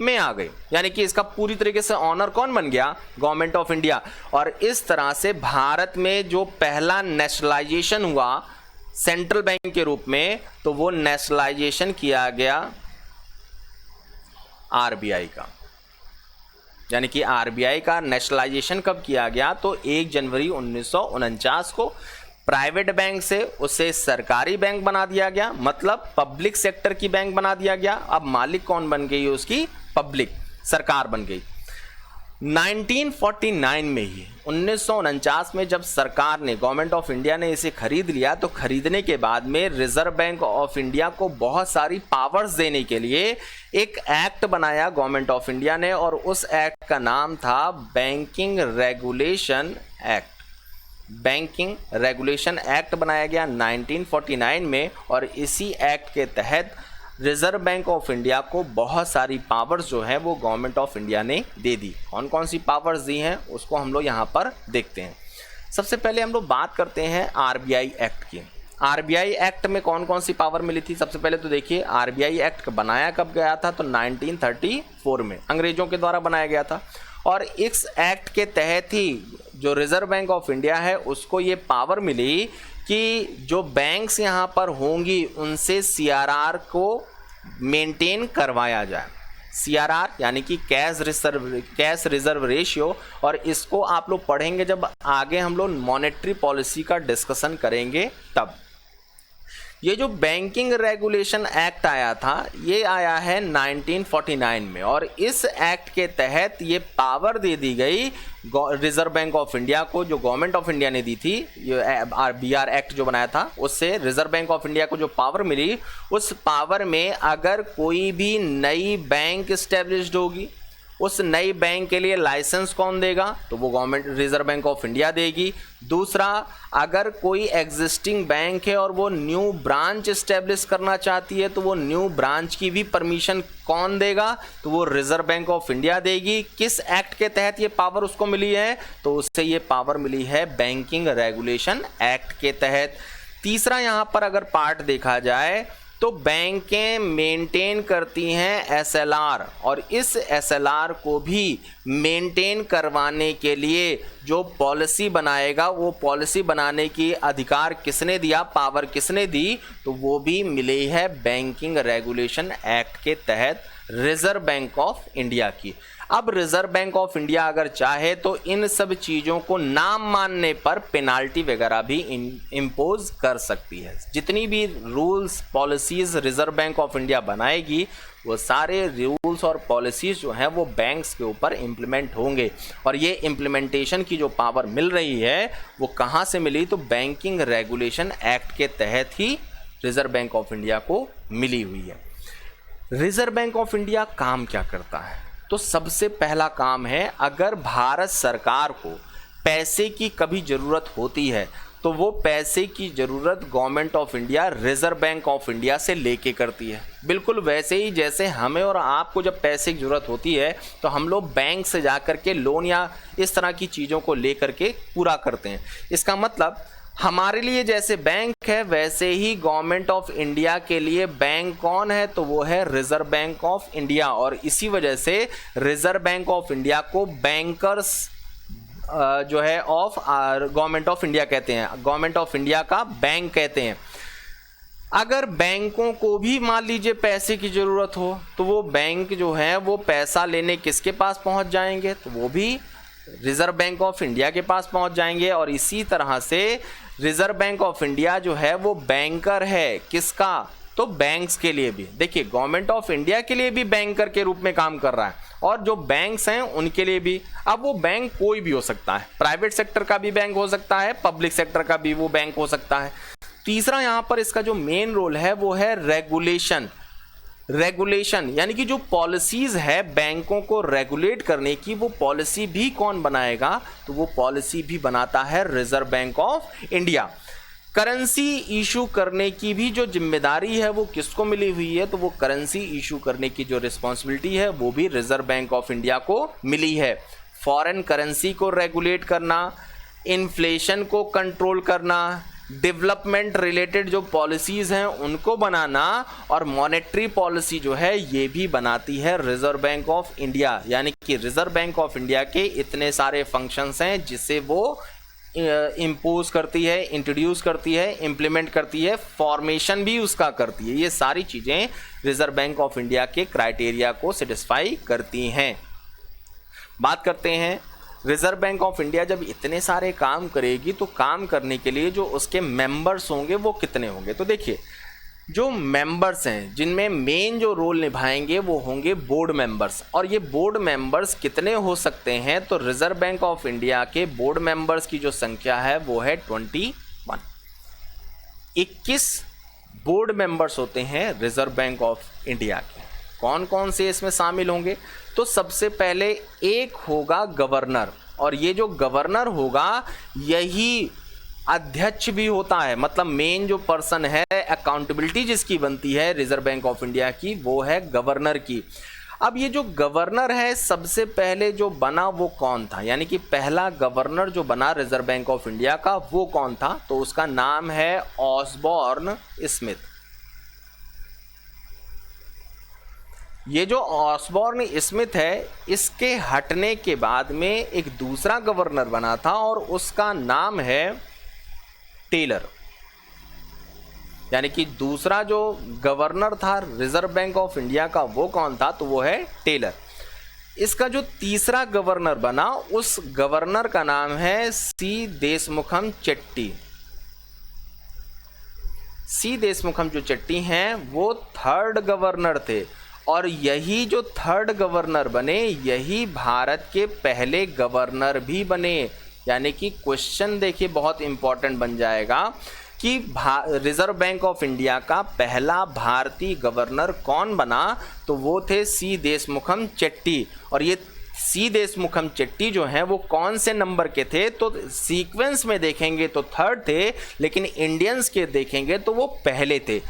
में आ गई, यानी कि इसका पूरी तरीके से ऑनर कौन बन गया? Government of India. और इस तरह से भारत में जो पहला नेशनलाइजेशन हुआ सेंट्रल बैंक के रूप में, तो वो नेशनलाइजेशन किया गया आरबीआई का। यानी कि आरबीआई का नेशनलाइजेशन कब किया गया? तो 1 जनवरी 1949 को प्राइवेट बैंक से उसे सरकारी बैंक बना दिया गया, मतलब पब्लिक सेक्टर की बैंक बना दिया गया। अब मालिक कौन बन गई? उसकी पब्लिक सरकार बन गई। 1949 में ही 1949 में जब सरकार ने, गवर्नमेंट ऑफ इंडिया ने इसे खरीद लिया, तो खरीदने के बाद में रिजर्व बैंक ऑफ इंडिया को बहुत सारी पावर्स देने के लिए एक एक्ट बनाया गवर्नमेंट ऑफ इंडिया ने, और उस एक्ट का नाम था banking regulation act. Banking regulation act बनाया गया 1949 में, और इसी एक्ट के तहत रिजर्व बैंक ऑफ इंडिया को बहुत सारी पावर्स जो है वो गवर्नमेंट ऑफ इंडिया ने दे दी। कौन कौन सी पावर्स दी हैं उसको हम लोग यहाँ पर देखते हैं। सबसे पहले हम लोग बात करते हैं आरबीआई एक्ट की। आरबीआई एक्ट में कौन कौन सी पावर मिली थी? सबसे पहले तो देखिए आरबीआई एक्ट बनाया कब गया था? तो 1934 में अंग्रेजों के द्वारा बनाया गया था। और इस एक्ट के तहत ही जो रिजर्व बैंक ऑफ इंडिया है उसको ये पावर मिली कि जो बैंक्स यहाँ पर होंगी उनसे सीआरआर को मेंटेन करवाया जाए। सीआरआर यानी कि कैश रिजर्व रेशियो, और इसको आप लोग पढ़ेंगे जब आगे हम लोग मॉनेटरी पॉलिसी का डिस्कशन करेंगे तब। ये जो बैंकिंग रेगुलेशन एक्ट आया था ये आया है 1949 में, और इस एक्ट के तहत ये पावर दे दी गई रिजर्व बैंक ऑफ इंडिया को, जो गवर्नमेंट ऑफ इंडिया ने दी थी। ये आरबीआर एक्ट जो बनाया था उससे रिजर्व बैंक ऑफ इंडिया को जो पावर मिली, उस पावर में अगर कोई भी नई बैंक इस्टेब्लिश्ड होगी, उस नई बैंक के लिए लाइसेंस कौन देगा? तो वो government reserve bank of India देगी। दूसरा, अगर कोई एग्जिस्टिंग बैंक है और वो न्यू ब्रांच इस्टेब्लिश करना चाहती है, तो वो न्यू ब्रांच की भी परमिशन कौन देगा? तो वो रिजर्व बैंक ऑफ इंडिया देगी। किस एक्ट के तहत ये पावर उसको मिली है? तो उससे ये पावर मिली है बैंकिंग रेगुलेशन एक्ट के तहत। तीसरा यहाँ पर अगर पार्ट देखा जाए तो बैंकें मेंटेन करती हैं एसएलआर, और इस एसएलआर को भी मेंटेन करवाने के लिए जो पॉलिसी बनाएगा, वो पॉलिसी बनाने की अधिकार किसने दिया, पावर किसने दी? तो वो भी मिली है बैंकिंग रेगुलेशन एक्ट के तहत रिजर्व बैंक ऑफ इंडिया की। अब रिजर्व बैंक ऑफ इंडिया अगर चाहे तो इन सब चीज़ों को ना मानने पर पेनाल्टी वगैरह भी इम्पोज कर सकती है। जितनी भी rules policies reserve bank of India बनाएगी वो सारे रूल्स और पॉलिसीज जो हैं वो बैंक्स के ऊपर इम्प्लीमेंट होंगे। और ये इम्प्लीमेंटेशन की जो पावर मिल रही है वो कहाँ से मिली, तो बैंकिंग रेगुलेशन एक्ट के तहत ही रिजर्व बैंक ऑफ इंडिया को मिली हुई है। रिजर्व बैंक ऑफ इंडिया काम क्या करता है, तो सबसे पहला काम है, अगर भारत सरकार को पैसे की कभी ज़रूरत होती है तो वो पैसे की ज़रूरत government of India reserve bank of India से लेके करती है। बिल्कुल वैसे ही जैसे हमें और आपको जब पैसे की ज़रूरत होती है तो हम लोग बैंक से जा कर के लोन या इस तरह की चीज़ों को ले करके पूरा करते हैं। इसका मतलब हमारे लिए जैसे बैंक है वैसे ही गवर्नमेंट ऑफ इंडिया के लिए बैंक कौन है, तो वो है रिजर्व बैंक ऑफ इंडिया। और इसी वजह से रिजर्व बैंक ऑफ इंडिया को बैंकर्स जो है ऑफ गवर्नमेंट ऑफ इंडिया कहते हैं, गवर्नमेंट ऑफ इंडिया का बैंक कहते हैं। अगर बैंकों को भी मान लीजिए पैसे की ज़रूरत हो तो वो बैंक जो है वो पैसा लेने किसके पास पहुंच जाएंगे, तो वो भी रिजर्व बैंक ऑफ इंडिया के पास पहुंच जाएंगे। और इसी तरह से रिजर्व बैंक ऑफ इंडिया जो है वो बैंकर है किसका, तो बैंक्स के लिए भी। देखिए गवर्नमेंट ऑफ इंडिया के लिए भी बैंकर के रूप में काम कर रहा है और जो बैंक्स हैं उनके लिए भी। अब वो बैंक कोई भी हो सकता है, प्राइवेट सेक्टर का भी बैंक हो सकता है, पब्लिक सेक्टर का भी वो बैंक हो सकता है। तीसरा यहाँ पर इसका जो मेन रोल है वो है रेगुलेशन। रेगुलेशन यानी कि जो पॉलिसीज है बैंकों को रेगुलेट करने की, वो पॉलिसी भी कौन बनाएगा, तो वो पॉलिसी भी बनाता है reserve bank of India. Currency issue करने की भी जो जिम्मेदारी है वो किसको मिली हुई है, तो वो करेंसी इशू करने की जो रिस्पॉन्सिबिलिटी है वो भी रिजर्व बैंक ऑफ इंडिया को मिली है। फॉरेन करेंसी को रेगुलेट करना, इन्फ्लेशन को कंट्रोल करना, डेवलपमेंट रिलेटेड जो पॉलिसीज़ हैं उनको बनाना, और मॉनेटरी पॉलिसी जो है ये भी बनाती है रिजर्व बैंक ऑफ इंडिया। यानी कि रिजर्व बैंक ऑफ इंडिया के इतने सारे फंक्शंस हैं जिसे वो इम्पोज करती है, इंट्रोड्यूस करती है, इम्प्लीमेंट करती है, फॉर्मेशन भी उसका करती है। ये सारी चीज़ें रिजर्व बैंक ऑफ इंडिया के क्राइटेरिया को सेटिस्फाई करती हैं। बात करते हैं रिजर्व बैंक ऑफ इंडिया जब इतने सारे काम करेगी तो काम करने के लिए जो उसके मेंबर्स होंगे वो कितने होंगे, तो देखिए जो मेंबर्स हैं जिनमें मेन जो रोल निभाएंगे वो होंगे बोर्ड मेंबर्स। और ये बोर्ड मेंबर्स कितने हो सकते हैं, तो रिजर्व बैंक ऑफ इंडिया के बोर्ड मेंबर्स की जो संख्या है वो है 21। 21 बोर्ड मेंबर्स होते हैं रिजर्व बैंक ऑफ इंडिया के। कौन कौन से इसमें शामिल होंगे, तो सबसे पहले एक होगा गवर्नर, और ये जो गवर्नर होगा यही अध्यक्ष भी होता है। मतलब मेन जो पर्सन है, अकाउंटेबिलिटी जिसकी बनती है रिजर्व बैंक ऑफ इंडिया की, वो है गवर्नर की। अब ये जो गवर्नर है सबसे पहले जो बना वो कौन था, यानी कि पहला गवर्नर जो बना रिजर्व बैंक ऑफ इंडिया का वो कौन था, तो उसका नाम है ऑसबॉर्न स्मिथ। ये जो ऑसबॉर्न स्मिथ है इसके हटने के बाद में एक दूसरा गवर्नर बना था और उसका नाम है टेलर। यानी कि दूसरा जो गवर्नर था रिजर्व बैंक ऑफ इंडिया का वो कौन था, तो वो है टेलर। इसका जो तीसरा गवर्नर बना उस गवर्नर का नाम है सी देशमुखम चेट्टी। सी देशमुखम जो चेट्टी हैं वो थर्ड गवर्नर थे, और यही जो थर्ड गवर्नर बने यही भारत के पहले गवर्नर भी बने। यानी कि क्वेश्चन देखिए बहुत इंपॉर्टेंट बन जाएगा कि रिजर्व बैंक ऑफ इंडिया का पहला भारतीय गवर्नर कौन बना, तो वो थे सी देशमुखम चेट्टी। और ये सी देशमुखम चेट्टी जो हैं वो कौन से नंबर के थे, तो सीक्वेंस में देखेंगे तो थर्ड थे, लेकिन इंडियंस के देखेंगे तो वो पहले थे।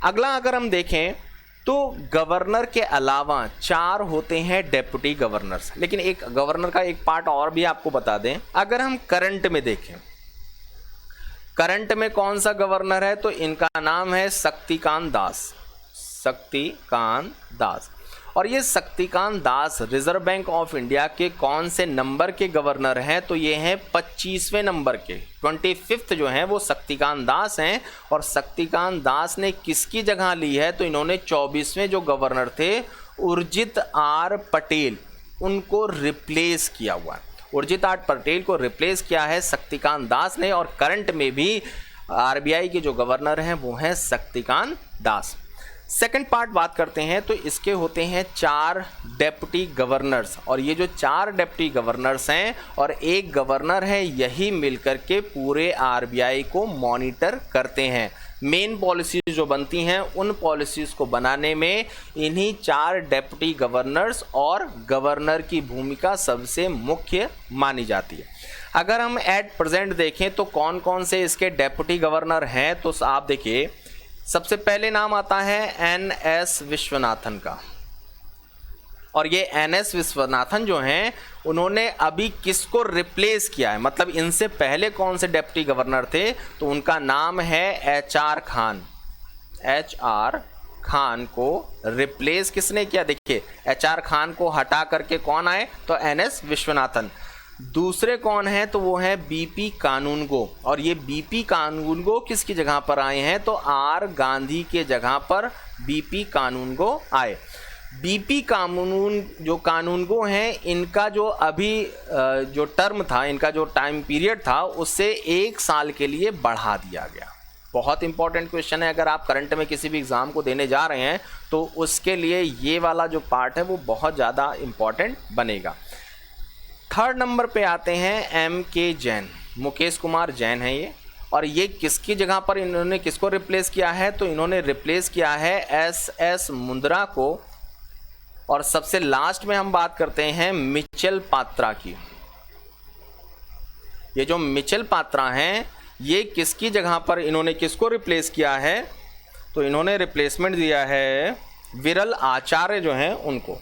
अगला अगर हम देखें तो गवर्नर के अलावा 4 होते हैं डेप्यूटी गवर्नर्स। लेकिन एक गवर्नर का एक पार्ट और भी आपको बता दें, अगर हम करंट में देखें, करंट में कौन सा गवर्नर है, तो इनका नाम है शक्तिकांत दास। शक्तिकांत दास। और ये Shaktikanta Das reserve bank of India के कौन से नंबर के गवर्नर हैं, तो ये हैं 25वें नंबर के। 25th जो हैं वो शक्तिकांत दास हैं। और शक्तिकांत दास ने किसकी जगह ली है, तो इन्होंने 24वें जो गवर्नर थे उर्जित आर पटेल, उनको रिप्लेस किया हुआ है। उर्जित आर पटेल को रिप्लेस किया है शक्तिकांत दास ने, और करंट में भी आरबीआई के जो गवर्नर हैं वो हैं शक्तिकांत दास। सेकंड पार्ट बात करते हैं तो इसके होते हैं 4 डेप्यूटी गवर्नर्स, और ये जो 4 डेप्यूटी गवर्नर्स हैं और एक गवर्नर है, यही मिलकर के पूरे आरबीआई को मॉनिटर करते हैं। मेन पॉलिसीज जो बनती हैं उन पॉलिसीज को बनाने में इन्हीं 4 डेप्यूटी गवर्नर्स और गवर्नर की भूमिका सबसे मुख्य मानी जाती है। अगर हम एट प्रेजेंट देखें तो कौन कौन से इसके डेप्यूटी गवर्नर हैं, तो आप देखिए सबसे पहले नाम आता है एन.एस. विश्वनाथन का, और ये एन.एस. विश्वनाथन जो हैं उन्होंने अभी किसको रिप्लेस किया है, मतलब इनसे पहले कौन से डेप्यूटी गवर्नर थे, तो उनका नाम है एच.आर. खान। एच.आर. खान को रिप्लेस किसने किया, देखिए एच.आर. खान को हटा करके कौन आए, तो एन.एस. विश्वनाथन। दूसरे कौन है, तो वो है बीपी कानूनगो, और ये बीपी कानूनगो किसकी जगह पर आए हैं, तो आर गांधी के जगह पर बीपी कानूनगो आए। बीपी कानूनगो हैं, इनका जो अभी जो टर्म था, इनका जो टाइम पीरियड था उससे 1 साल के लिए बढ़ा दिया गया। बहुत इंपॉर्टेंट क्वेश्चन है, अगर आप करंट में किसी भी एग्ज़ाम को देने जा रहे हैं तो उसके लिए ये वाला जो पार्ट है वो बहुत ज़्यादा इम्पॉर्टेंट बनेगा। थर्ड नंबर पे आते हैं M.K. जैन, मुकेश कुमार जैन है ये, और ये किसकी जगह पर इन्होंने किसको रिप्लेस किया है, तो इन्होंने रिप्लेस किया है S.S. मुंद्रा को। और सबसे लास्ट में हम बात करते हैं मिचेल पात्रा की। ये जो मिचेल पात्रा हैं ये किसकी जगह पर इन्होंने किसको रिप्लेस किया है, तो इन्होंने रिप्लेसमेंट दिया है विरल आचार्य जो हैं उनको।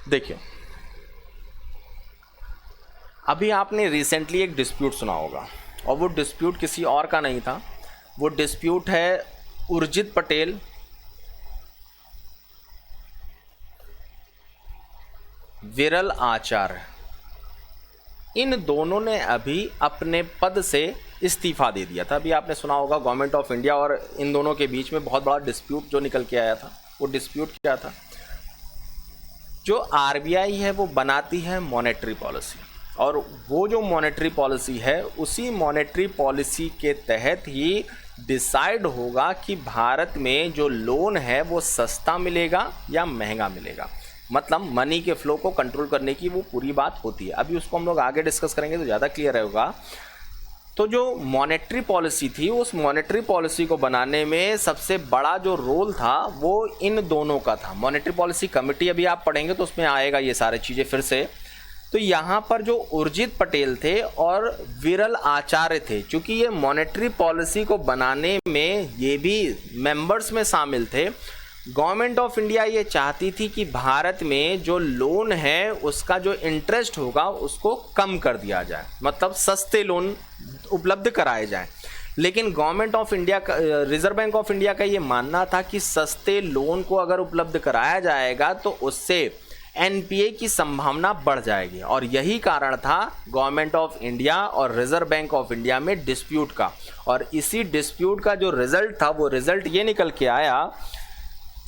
देखिए अभी आपने रिसेंटली एक डिस्प्यूट सुना होगा, और वो डिस्प्यूट किसी और का नहीं था, वो डिस्प्यूट है उर्जित पटेल विरल आचार्य। इन दोनों ने अभी अपने पद से इस्तीफा दे दिया था। अभी आपने सुना होगा गवर्नमेंट ऑफ इंडिया और इन दोनों के बीच में बहुत बड़ा डिस्प्यूट जो निकल के आया था। वो डिस्प्यूट क्या था, जो आरबीआई है वो बनाती है मॉनेटरी पॉलिसी, और वो जो मॉनेटरी पॉलिसी है उसी मॉनेटरी पॉलिसी के तहत ही डिसाइड होगा कि भारत में जो लोन है वो सस्ता मिलेगा या महंगा मिलेगा। मतलब मनी के फ्लो को कंट्रोल करने की वो पूरी बात होती है। अभी उसको हम लोग आगे डिस्कस करेंगे तो ज़्यादा क्लियर होगा। तो जो मॉनेटरी पॉलिसी थी, उस मॉनेटरी पॉलिसी को बनाने में सबसे बड़ा जो रोल था वो इन दोनों का था। मॉनेटरी पॉलिसी कमेटी अभी आप पढ़ेंगे तो उसमें आएगा ये सारी चीज़ें फिर से। तो यहाँ पर जो उर्जित पटेल थे और विरल आचार्य थे, चूँकि ये मॉनेटरी पॉलिसी को बनाने में ये भी मेंबर्स में शामिल थे। गवर्नमेंट ऑफ इंडिया ये चाहती थी कि भारत में जो लोन है उसका जो इंटरेस्ट होगा उसको कम कर दिया जाए, मतलब सस्ते लोन उपलब्ध कराए जाएं। लेकिन गवर्नमेंट ऑफ इंडिया का, रिजर्व बैंक ऑफ इंडिया का ये मानना था कि सस्ते लोन को अगर उपलब्ध कराया जाएगा तो उससे एनपीए की संभावना बढ़ जाएगी, और यही कारण था गवर्नमेंट ऑफ इंडिया और रिजर्व बैंक ऑफ इंडिया में डिस्प्यूट का। और इसी डिस्प्यूट का जो रिजल्ट था वो रिजल्ट ये निकल के आया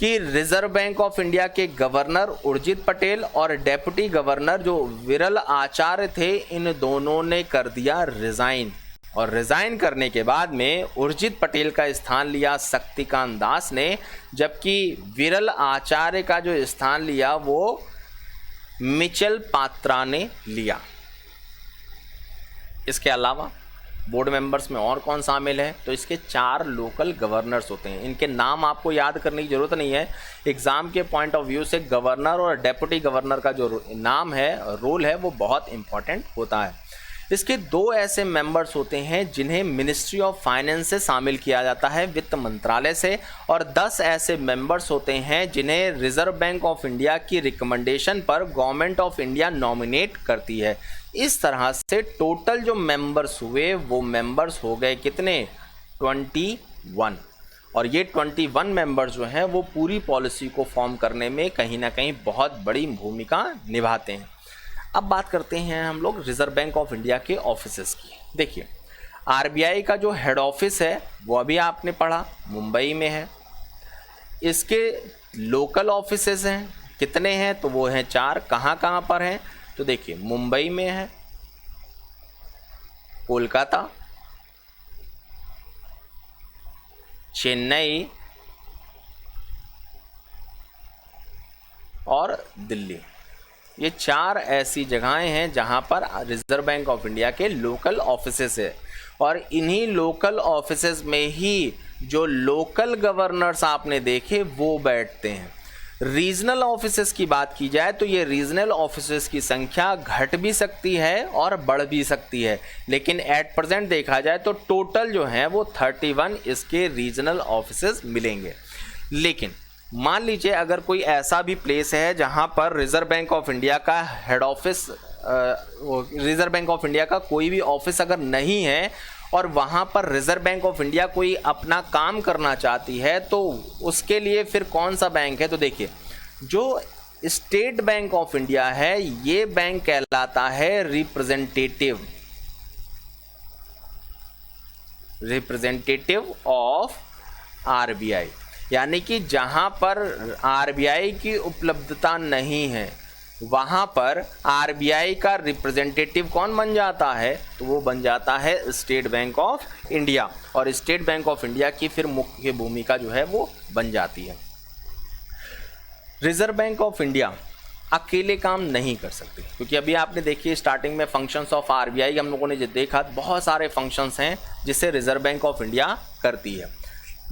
कि रिजर्व बैंक ऑफ इंडिया के गवर्नर उर्जित पटेल और डेप्यूटी गवर्नर जो विरल आचार्य थे, इन दोनों ने कर दिया रिज़ाइन। और रिज़ाइन करने के बाद में उर्जित पटेल का स्थान लिया शक्तिकांत दास ने, जबकि विरल आचार्य का जो स्थान लिया वो मिचेल पात्रा ने लिया। इसके अलावा बोर्ड मेंबर्स में और कौन शामिल है, तो इसके 4 लोकल गवर्नर्स होते हैं। इनके नाम आपको याद करने की ज़रूरत नहीं है। एग्ज़ाम के पॉइंट ऑफ व्यू से गवर्नर और डेप्यूटी गवर्नर का जो नाम है, रोल है, वो बहुत इंपॉर्टेंट होता है। इसके 2 ऐसे मेंबर्स होते हैं जिन्हें मिनिस्ट्री ऑफ फाइनेंस से शामिल किया जाता है, वित्त मंत्रालय से, और 10 ऐसे मेंबर्स होते हैं जिन्हें रिजर्व बैंक ऑफ इंडिया की रिकमेंडेशन पर गवर्नमेंट ऑफ इंडिया नॉमिनेट करती है। इस तरह से टोटल जो मेंबर्स हुए वो मेंबर्स हो गए कितने, 21। और ये 21 मेंबर्स जो हैं वो पूरी पॉलिसी को फॉर्म करने में कहीं ना कहीं बहुत बड़ी भूमिका निभाते हैं। अब बात करते हैं हम लोग रिजर्व बैंक ऑफ इंडिया के ऑफिसेस की। देखिए, आरबीआई का जो हेड ऑफिस है वो अभी आपने पढ़ा मुंबई में है। इसके लोकल ऑफिसेस हैं, कितने हैं? तो वो हैं 4। कहाँ कहाँ पर हैं? तो देखिए, मुंबई में है, कोलकाता, चेन्नई और दिल्ली। ये 4 ऐसी जगहें हैं जहां पर रिजर्व बैंक ऑफ इंडिया के लोकल ऑफिसेस है, और इन्हीं लोकल ऑफिसेस में ही जो लोकल गवर्नर्स आपने देखे वो बैठते हैं। रीजनल ऑफिसेस की बात की जाए तो ये रीजनल ऑफिसेस की संख्या घट भी सकती है और बढ़ भी सकती है, लेकिन एट प्रेजेंट देखा जाए तो टोटल जो है वो 31 इसके रीजनल ऑफिसेस मिलेंगे। लेकिन मान लीजिए अगर कोई ऐसा भी प्लेस है जहां पर रिजर्व बैंक ऑफ इंडिया का head office, reserve bank of India का कोई भी ऑफिस अगर नहीं है और वहां पर रिजर्व बैंक ऑफ इंडिया कोई अपना काम करना चाहती है, तो उसके लिए फिर कौन सा बैंक है? तो देखिए, जो स्टेट बैंक ऑफ इंडिया है ये बैंक कहलाता है रिप्रेजेंटेटिव ऑफ आरबीआई, यानी कि जहां पर आरबीआई की उपलब्धता नहीं है वहां पर आरबीआई का रिप्रेजेंटेटिव कौन बन जाता है? तो वो बन जाता है स्टेट बैंक ऑफ इंडिया, और स्टेट बैंक ऑफ इंडिया की फिर मुख्य भूमिका जो है वो बन जाती है। रिजर्व बैंक ऑफ इंडिया अकेले काम नहीं कर सकते, क्योंकि अभी आपने देखिए स्टार्टिंग में फंक्शंस ऑफ आरबीआई हम लोगों ने जो देखा, बहुत सारे फंक्शंस हैं जिसे रिजर्व बैंक ऑफ इंडिया करती है,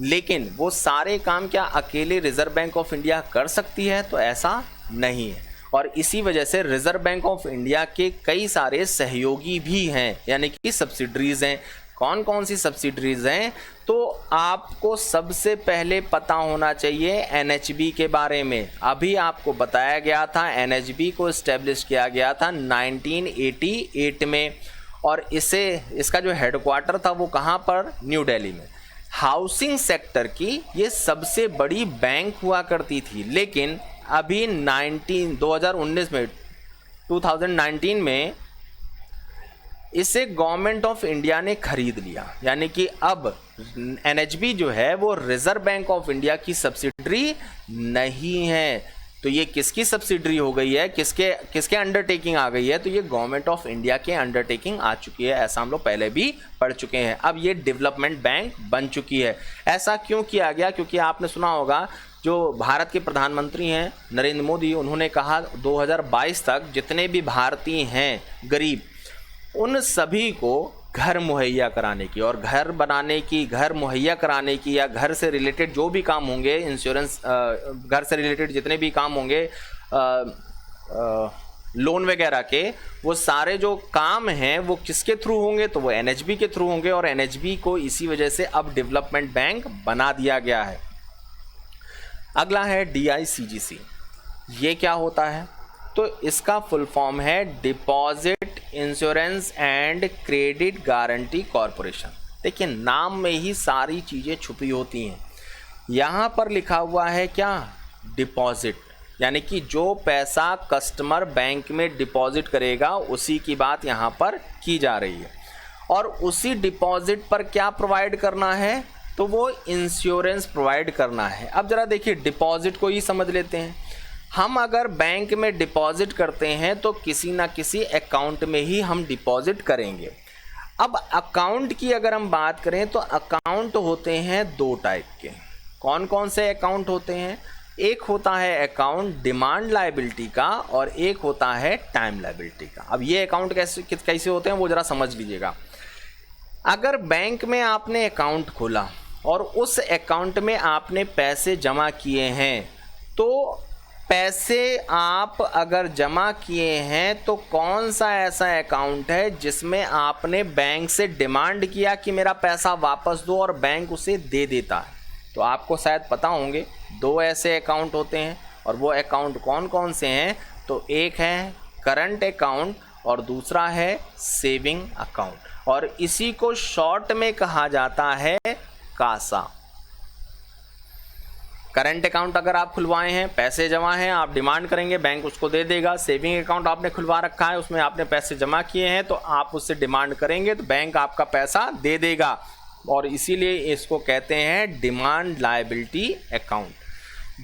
लेकिन वो सारे काम क्या अकेले रिजर्व बैंक ऑफ इंडिया कर सकती है? तो ऐसा नहीं है, और इसी वजह से रिजर्व बैंक ऑफ इंडिया के कई सारे सहयोगी भी हैं, यानी कि सब्सिडरीज हैं। कौन कौन सी सब्सिडरीज हैं? तो आपको सबसे पहले पता होना चाहिए एनएचबी के बारे में। अभी आपको बताया गया था एनएचबी को इस्टेब्लिश किया गया था 1988 में, और इसका जो हेडक्वार्टर था वो कहाँ पर? न्यू दिल्ली में। हाउसिंग सेक्टर की ये सबसे बड़ी बैंक हुआ करती थी, लेकिन अभी 2019 में इसे गवर्नमेंट ऑफ इंडिया ने खरीद लिया, यानी कि अब एनएचबी जो है वो रिजर्व बैंक ऑफ इंडिया की सब्सिडरी नहीं है। तो ये किसकी सब्सिडरी हो गई है? किसके अंडरटेकिंग आ गई है? तो ये गवर्नमेंट ऑफ इंडिया के अंडरटेकिंग आ चुकी है। ऐसा हम लोग पहले भी पढ़ चुके हैं। अब ये डेवलपमेंट बैंक बन चुकी है। ऐसा क्यों किया गया? क्योंकि आपने सुना होगा जो भारत के प्रधानमंत्री हैं नरेंद्र मोदी, उन्होंने कहा 2022 तक जितने भी भारतीय हैं गरीब, उन सभी को घर मुहैया कराने की और घर बनाने की, घर मुहैया कराने की, या घर से रिलेटेड जो भी काम होंगे, इंश्योरेंस, घर से रिलेटेड जितने भी काम होंगे, लोन वगैरह के, वो सारे जो काम हैं वो किसके थ्रू होंगे? तो वो एनएचबी के थ्रू होंगे, और एनएचबी को इसी वजह से अब डेवलपमेंट बैंक बना दिया गया है। अगला है डीआईसीजीसी। ये क्या होता है? तो इसका फुल फॉर्म है deposit insurance and credit guarantee corporation. देखिए, नाम में ही सारी चीज़ें छुपी होती हैं। यहाँ पर लिखा हुआ है क्या? डिपॉजिट, यानी कि जो पैसा कस्टमर बैंक में डिपॉजिट करेगा उसी की बात यहाँ पर की जा रही है, और उसी डिपॉजिट पर क्या प्रोवाइड करना है? तो वो इंश्योरेंस प्रोवाइड करना है। अब ज़रा देखिए, डिपॉजिट को ही समझ लेते हैं। हम अगर बैंक में डिपॉजिट करते हैं तो किसी ना किसी अकाउंट में ही हम डिपॉजिट करेंगे। अब अकाउंट की अगर हम बात करें तो अकाउंट होते हैं 2 टाइप के। कौन कौन से अकाउंट होते हैं? एक होता है अकाउंट डिमांड लायबिलिटी का, और एक होता है टाइम लायबिलिटी का। अब ये अकाउंट कैसे होते हैं वो ज़रा समझ लीजिएगा। अगर बैंक में आपने अकाउंट खोला और उस अकाउंट में आपने पैसे जमा किए हैं, तो पैसे आप अगर जमा किए हैं तो कौन सा ऐसा अकाउंट है जिसमें आपने बैंक से डिमांड किया कि मेरा पैसा वापस दो, और बैंक उसे दे देता है? तो आपको शायद पता होंगे 2 ऐसे अकाउंट होते हैं, और वो अकाउंट कौन कौन से हैं? तो एक है करंट अकाउंट और दूसरा है सेविंग अकाउंट, और इसी को शॉर्ट में कहा जाता है कासा। करंट अकाउंट अगर आप खुलवाए हैं, पैसे जमा हैं, आप डिमांड करेंगे, बैंक उसको दे देगा। सेविंग अकाउंट आपने खुलवा रखा है, उसमें आपने पैसे जमा किए हैं, तो आप उससे डिमांड करेंगे तो बैंक आपका पैसा दे देगा, और इसीलिए इसको कहते हैं डिमांड लायबिलिटी अकाउंट।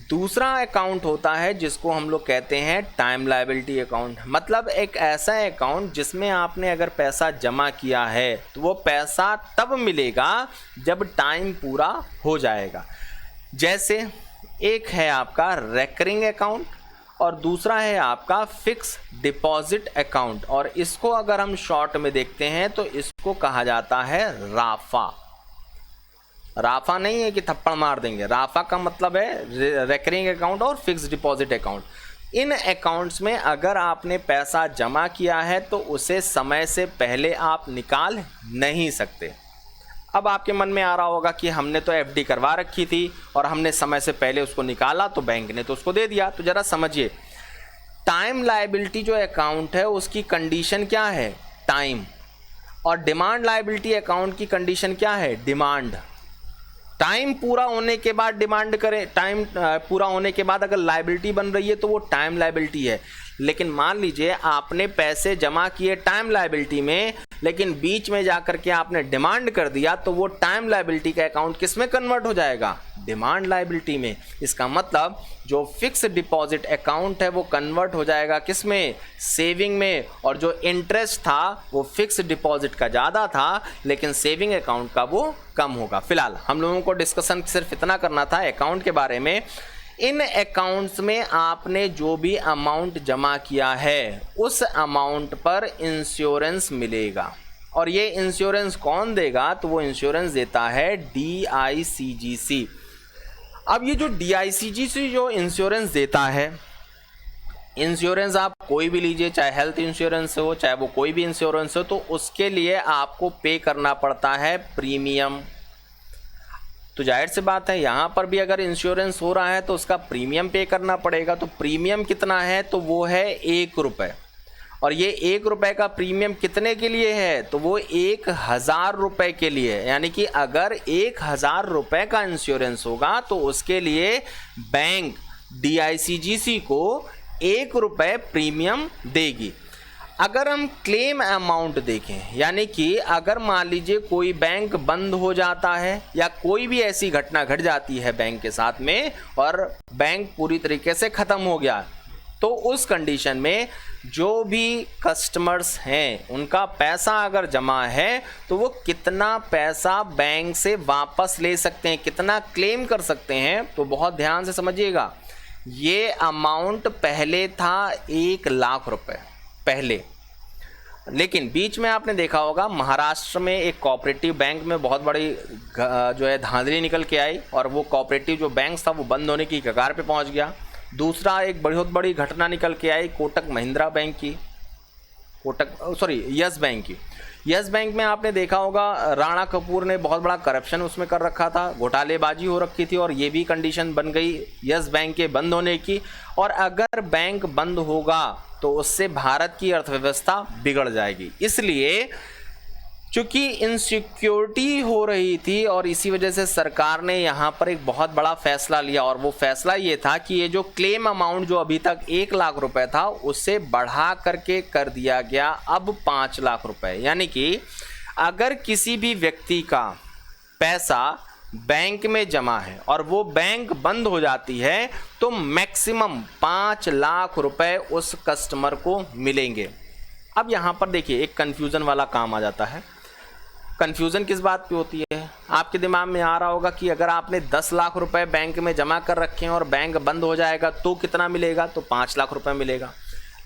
दूसरा अकाउंट होता है जिसको हम लोग कहते हैं टाइम लायबिलिटी अकाउंट। मतलब एक ऐसा अकाउंट जिसमें आपने अगर पैसा जमा किया है तो वो पैसा तब मिलेगा जब टाइम पूरा हो जाएगा। जैसे एक है आपका रेकरिंग अकाउंट और दूसरा है आपका फिक्स डिपॉजिट अकाउंट, और इसको अगर हम शॉर्ट में देखते हैं तो इसको कहा जाता है राफा। राफा नहीं है कि थप्पड़ मार देंगे, राफा का मतलब है रेकरिंग अकाउंट और फिक्स डिपॉजिट अकाउंट। इन अकाउंट्स में अगर आपने पैसा जमा किया है तो उसे समय से पहले आप निकाल नहीं सकते। अब आपके मन में आ रहा होगा कि हमने तो एफडी करवा रखी थी और हमने समय से पहले उसको निकाला तो बैंक ने तो उसको दे दिया। तो ज़रा समझिए, टाइम लायबिलिटी जो अकाउंट है उसकी कंडीशन क्या है? टाइम। और डिमांड लायबिलिटी अकाउंट की कंडीशन क्या है? डिमांड। टाइम पूरा होने के बाद डिमांड करें, टाइम पूरा होने के बाद अगर लायबिलिटी बन रही है तो वो टाइम लायबिलिटी है। लेकिन मान लीजिए आपने पैसे जमा किए टाइम लायबिलिटी में, लेकिन बीच में जाकर के आपने डिमांड कर दिया, तो वो टाइम लायबिलिटी का अकाउंट किस में कन्वर्ट हो जाएगा? डिमांड लायबिलिटी में। इसका मतलब जो फिक्स डिपॉजिट अकाउंट है वो कन्वर्ट हो जाएगा किस में? सेविंग में। और जो इंटरेस्ट था वो फिक्स डिपॉजिट का ज़्यादा था लेकिन सेविंग अकाउंट का वो कम होगा। फिलहाल हम लोगों को डिस्कशन सिर्फ इतना करना था अकाउंट के बारे में। इन अकाउंट्स में आपने जो भी अमाउंट जमा किया है उस अमाउंट पर इंश्योरेंस मिलेगा। और ये इंश्योरेंस कौन देगा? तो वो इंश्योरेंस देता है DICGC। अब ये जो DICGC जो इंश्योरेंस देता है, इंश्योरेंस आप कोई भी लीजिए, चाहे हेल्थ इंश्योरेंस हो चाहे वो कोई भी इंश्योरेंस हो, तो उसके लिए आपको पे करना पड़ता है प्रीमियम। तो जाहिर सी बात है यहाँ पर भी अगर इंश्योरेंस हो रहा है तो उसका प्रीमियम पे करना पड़ेगा। तो प्रीमियम कितना है? तो वो है 1 रुपये। और ये 1 रुपये का प्रीमियम कितने के लिए है? तो वो 1000 रुपये के लिए है। यानी कि अगर 1000 रुपये का इंश्योरेंस होगा तो उसके लिए बैंक DICGC को 1 रुपये प्रीमियम देगी। अगर हम क्लेम अमाउंट देखें, यानी कि अगर मान लीजिए कोई बैंक बंद हो जाता है या कोई भी ऐसी घटना घट जाती है बैंक के साथ में और बैंक पूरी तरीके से ख़त्म हो गया, तो उस कंडीशन में जो भी कस्टमर्स हैं उनका पैसा अगर जमा है तो वो कितना पैसा बैंक से वापस ले सकते हैं, कितना क्लेम कर सकते हैं। तो बहुत ध्यान से समझिएगा, ये अमाउंट पहले था 1 लाख रुपए पहले, लेकिन बीच में आपने देखा होगा महाराष्ट्र में एक कोऑपरेटिव बैंक में बहुत बड़ी जो है धांधली निकल के आई और वो कोऑपरेटिव जो बैंक था वो बंद होने की कगार पे पहुंच गया। दूसरा एक बहुत बड़ी घटना निकल के आई कोटक महिंद्रा बैंक की, यस बैंक की। यस बैंक में आपने देखा होगा राणा कपूर ने बहुत बड़ा करप्शन उसमें कर रखा था, घोटालेबाजी हो रखी थी और ये भी कंडीशन बन गई यस बैंक के बंद होने की। और अगर बैंक बंद होगा तो उससे भारत की अर्थव्यवस्था बिगड़ जाएगी। इसलिए चूंकि इनसिक्योरिटी हो रही थी और इसी वजह से सरकार ने यहाँ पर एक बहुत बड़ा फैसला लिया, और वो फैसला ये था कि ये जो क्लेम अमाउंट जो अभी तक 1 लाख रुपए था उससे बढ़ा करके कर दिया गया अब 5 लाख रुपए। यानी कि अगर किसी भी व्यक्ति का पैसा बैंक में जमा है और वो बैंक बंद हो जाती है तो मैक्सिमम 5 लाख रुपए उस कस्टमर को मिलेंगे। अब यहाँ पर देखिए एक कन्फ्यूज़न वाला काम आ जाता है। कन्फ्यूज़न किस बात पे होती है? आपके दिमाग में आ रहा होगा कि अगर आपने 10 लाख रुपए बैंक में जमा कर रखे हैं और बैंक बंद हो जाएगा तो कितना मिलेगा? तो 5 लाख रुपए मिलेगा।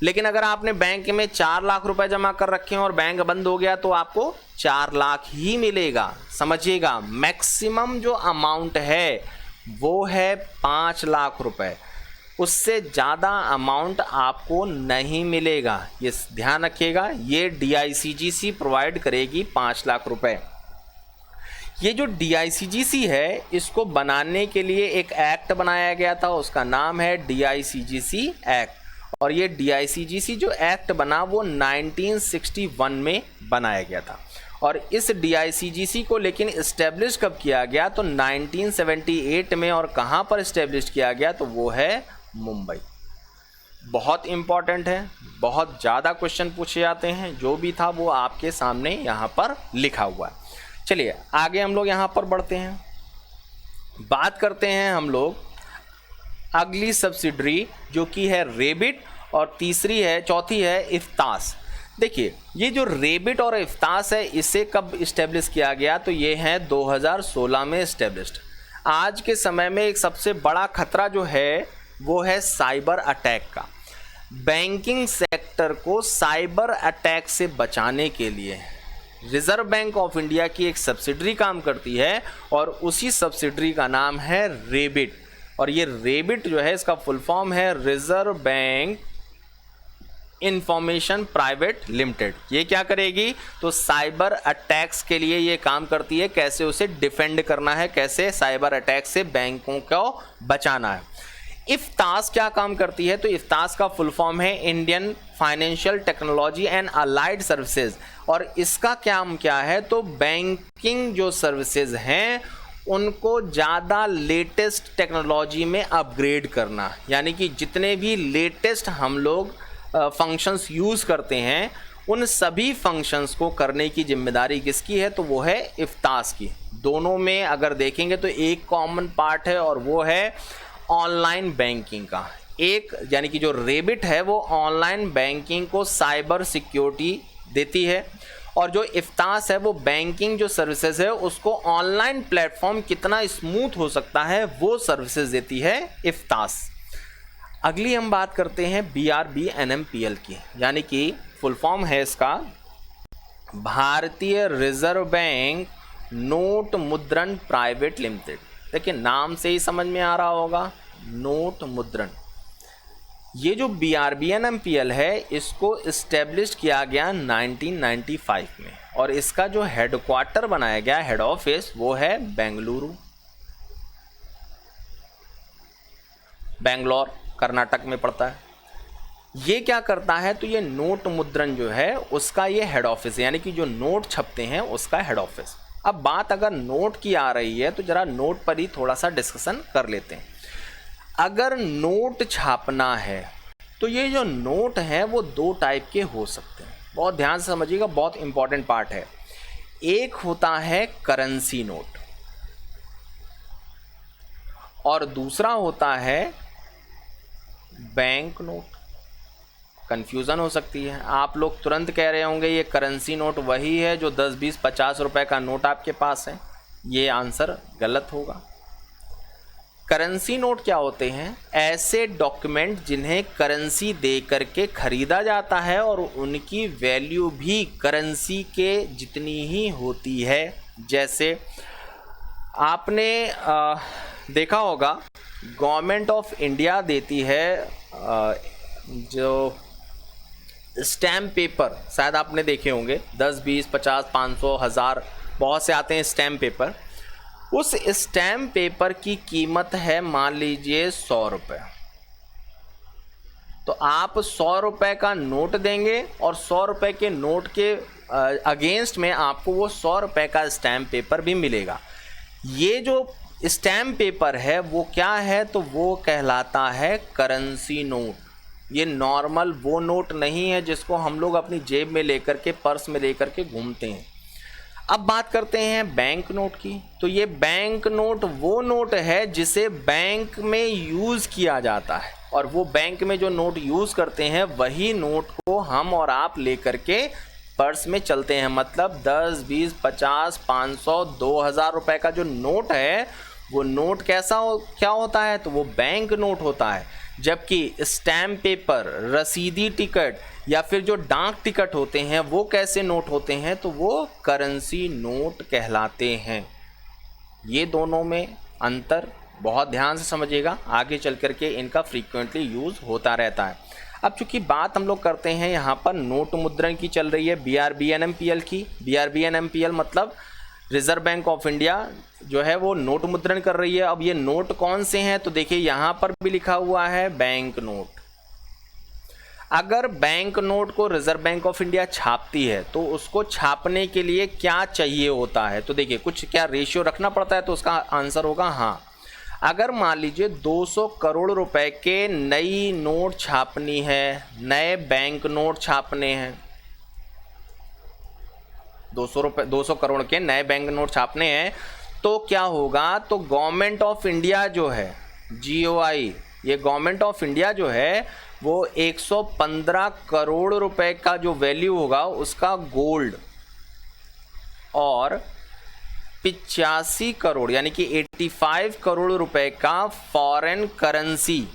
लेकिन अगर आपने बैंक में 4 लाख रुपए जमा कर रखे हैं और बैंक बंद हो गया तो आपको 4 लाख ही मिलेगा। समझिएगा, मैक्सिमम जो अमाउंट है वो है 5 लाख रुपए, उससे ज़्यादा अमाउंट आपको नहीं मिलेगा। ये ध्यान रखिएगा, ये DICGC प्रोवाइड करेगी 5 लाख रुपए। ये जो DICGC है इसको बनाने के लिए एक एक्ट बनाया गया था, उसका नाम है DICGC एक्ट। और ये DICGC जो एक्ट बना वो 1961 में बनाया गया था। और इस DICGC को लेकिन इस्टेब्लिश कब किया गया, तो 1978 में। और कहाँ पर इस्टेब्लिश किया गया, तो वो है मुंबई। बहुत इम्पॉर्टेंट है, बहुत ज़्यादा क्वेश्चन पूछे जाते हैं, जो भी था वो आपके सामने यहाँ पर लिखा हुआ है। चलिए आगे हम लोग यहाँ पर बढ़ते हैं, बात करते हैं हम लोग अगली सब्सिडरी जो कि है रेबिट, और चौथी है इफ्तास। देखिए ये जो रेबिट और इफ्तास है, इसे कब इस्टेब्लिश किया गया, तो ये है 2016 में इस्टेब्लिश्ड। आज के समय में एक सबसे बड़ा खतरा जो है वो है साइबर अटैक का। बैंकिंग सेक्टर को साइबर अटैक से बचाने के लिए रिजर्व बैंक ऑफ इंडिया की एक सब्सिडरी काम करती है, और उसी सब्सिडरी का नाम है रेबिट। और ये रेबिट जो है, इसका फुल फॉर्म है reserve bank information private limited. ये क्या करेगी, तो साइबर अटैक्स के लिए ये काम करती है, कैसे उसे डिफेंड करना है, कैसे साइबर अटैक से बैंकों को बचाना है। इफ्तास क्या काम करती है, तो इफ्तास का फुल फॉर्म है Indian financial technology and allied services. और इसका काम क्या है, तो बैंकिंग जो सर्विसेज हैं उनको ज़्यादा लेटेस्ट टेक्नोलॉजी में अपग्रेड करना, यानी कि जितने भी लेटेस्ट हम लोग फंक्शंस यूज़ करते हैं उन सभी फंक्शंस को करने की जिम्मेदारी किसकी है, तो वो है इफ्तास की। दोनों में अगर देखेंगे तो एक कॉमन पार्ट है, और वो है ऑनलाइन बैंकिंग का। एक यानी कि जो रेबिट है वो ऑनलाइन बैंकिंग को साइबर सिक्योरिटी देती है, और जो इफ्तास है वो बैंकिंग जो सर्विसेज है उसको ऑनलाइन प्लेटफॉर्म कितना स्मूथ हो सकता है वो सर्विसेज देती है इफ्तास। अगली हम बात करते हैं BRBNMPL की, यानी कि फुल फॉर्म है इसका भारतीय रिजर्व बैंक नोट मुद्रण प्राइवेट लिमिटेड। देखिए नाम से ही समझ में आ रहा होगा, नोट मुद्रण। ये जो BRBNMPL है इसको इस्टेब्लिश किया गया 1995 में, और इसका जो हेडक्वार्टर बनाया गया, हेड ऑफिस, वो है बेंगलोर कर्नाटक में पड़ता है। ये क्या करता है, तो ये नोट मुद्रण जो है उसका ये हेड ऑफिस है, यानी कि जो नोट छपते हैं उसका हेड ऑफिस। अब बात अगर नोट की आ रही है तो ज़रा नोट पर ही थोड़ा सा डिस्कशन कर लेते हैं। अगर नोट छापना है तो ये जो नोट हैं वो दो टाइप के हो सकते हैं, बहुत ध्यान से समझिएगा, बहुत इंपॉर्टेंट पार्ट है। एक होता है करेंसी नोट, और दूसरा होता है बैंक नोट। कंफ्यूजन हो सकती है, आप लोग तुरंत कह रहे होंगे ये करेंसी नोट वही है जो 10, 20, 50 रुपए का नोट आपके पास है। ये आंसर गलत होगा। करेंसी नोट क्या होते हैं, ऐसे डॉक्यूमेंट जिन्हें करेंसी दे करके खरीदा जाता है और उनकी वैल्यू भी करेंसी के जितनी ही होती है। जैसे आपने देखा होगा गवर्नमेंट ऑफ इंडिया देती है जो स्टैम्प पेपर, शायद आपने देखे होंगे, 10, 20, 50, 500, 1000 बहुत से आते हैं स्टैम्प पेपर। उस स्टैम्प पेपर की कीमत है मान लीजिए 100 रुपये। तो आप 100 रुपये का नोट देंगे और 100 रुपये के नोट के अगेंस्ट में आपको वो 100 रुपये का स्टैम्प पेपर भी मिलेगा। ये जो स्टैम्प पेपर है वो क्या है, तो वो कहलाता है करेंसी नोट। ये नॉर्मल वो नोट नहीं है जिसको हम लोग अपनी जेब में लेकर के, पर्स में लेकर के घूमते हैं। अब बात करते हैं बैंक नोट की। तो ये बैंक नोट वो नोट है जिसे बैंक में यूज़ किया जाता है, और वो बैंक में जो नोट यूज़ करते हैं वही नोट को हम और आप लेकर के पर्स में चलते हैं। मतलब 10, 20, 50, 500, 2000 रुपये का जो नोट है वो नोट क्या होता है, तो वो बैंक नोट होता है। जबकि स्टैम्प पेपर, रसीदी टिकट या फिर जो डाक टिकट होते हैं वो कैसे नोट होते हैं, तो वो करेंसी नोट कहलाते हैं। ये दोनों में अंतर बहुत ध्यान से समझिएगा, आगे चल कर के इनका फ्रीक्वेंटली यूज़ होता रहता है। अब चूंकि बात हम लोग करते हैं यहाँ पर नोट मुद्रण की चल रही है, BRBNMPL की। BRBNMPL मतलब रिजर्व बैंक ऑफ इंडिया जो है वो नोट मुद्रण कर रही है। अब ये नोट कौन से हैं, तो देखिए यहाँ पर भी लिखा हुआ है बैंक नोट। अगर बैंक नोट को रिजर्व बैंक ऑफ इंडिया छापती है तो उसको छापने के लिए क्या चाहिए होता है? तो देखिए कुछ क्या रेशियो रखना पड़ता है, तो उसका आंसर होगा हाँ। अगर मान लीजिए 200 करोड़ रुपए के नई नोट छापनी है, नए बैंक नोट छापने हैं, 200 करोड़ के नए बैंक नोट छापने हैं, तो क्या होगा? तो गवर्नमेंट ऑफ इंडिया जो है, GOI, ये गवर्नमेंट ऑफ इंडिया जो है वो 115 करोड़ रुपए का जो वैल्यू होगा उसका गोल्ड और 85 करोड़ यानी कि 85 करोड़ रुपए का फॉरेन करेंसी,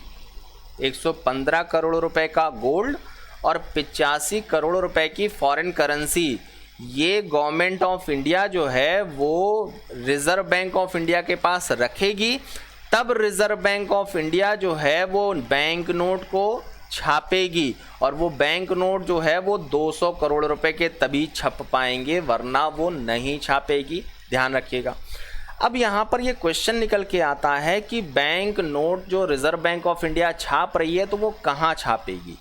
115 करोड़ रुपए का गोल्ड और 85 करोड़ रुपए की फॉरेन करेंसी, ये गवर्नमेंट ऑफ इंडिया जो है वो रिजर्व बैंक ऑफ इंडिया के पास रखेगी। तब रिजर्व बैंक ऑफ इंडिया जो है वो बैंक नोट को छापेगी और वो बैंक नोट जो है वो 200 करोड़ रुपए के तभी छप पाएंगे, वरना वो नहीं छापेगी। ध्यान रखिएगा। अब यहाँ पर ये क्वेश्चन निकल के आता है कि बैंक नोट जो रिजर्व बैंक ऑफ इंडिया छाप रही है तो वो कहाँ छापेगी?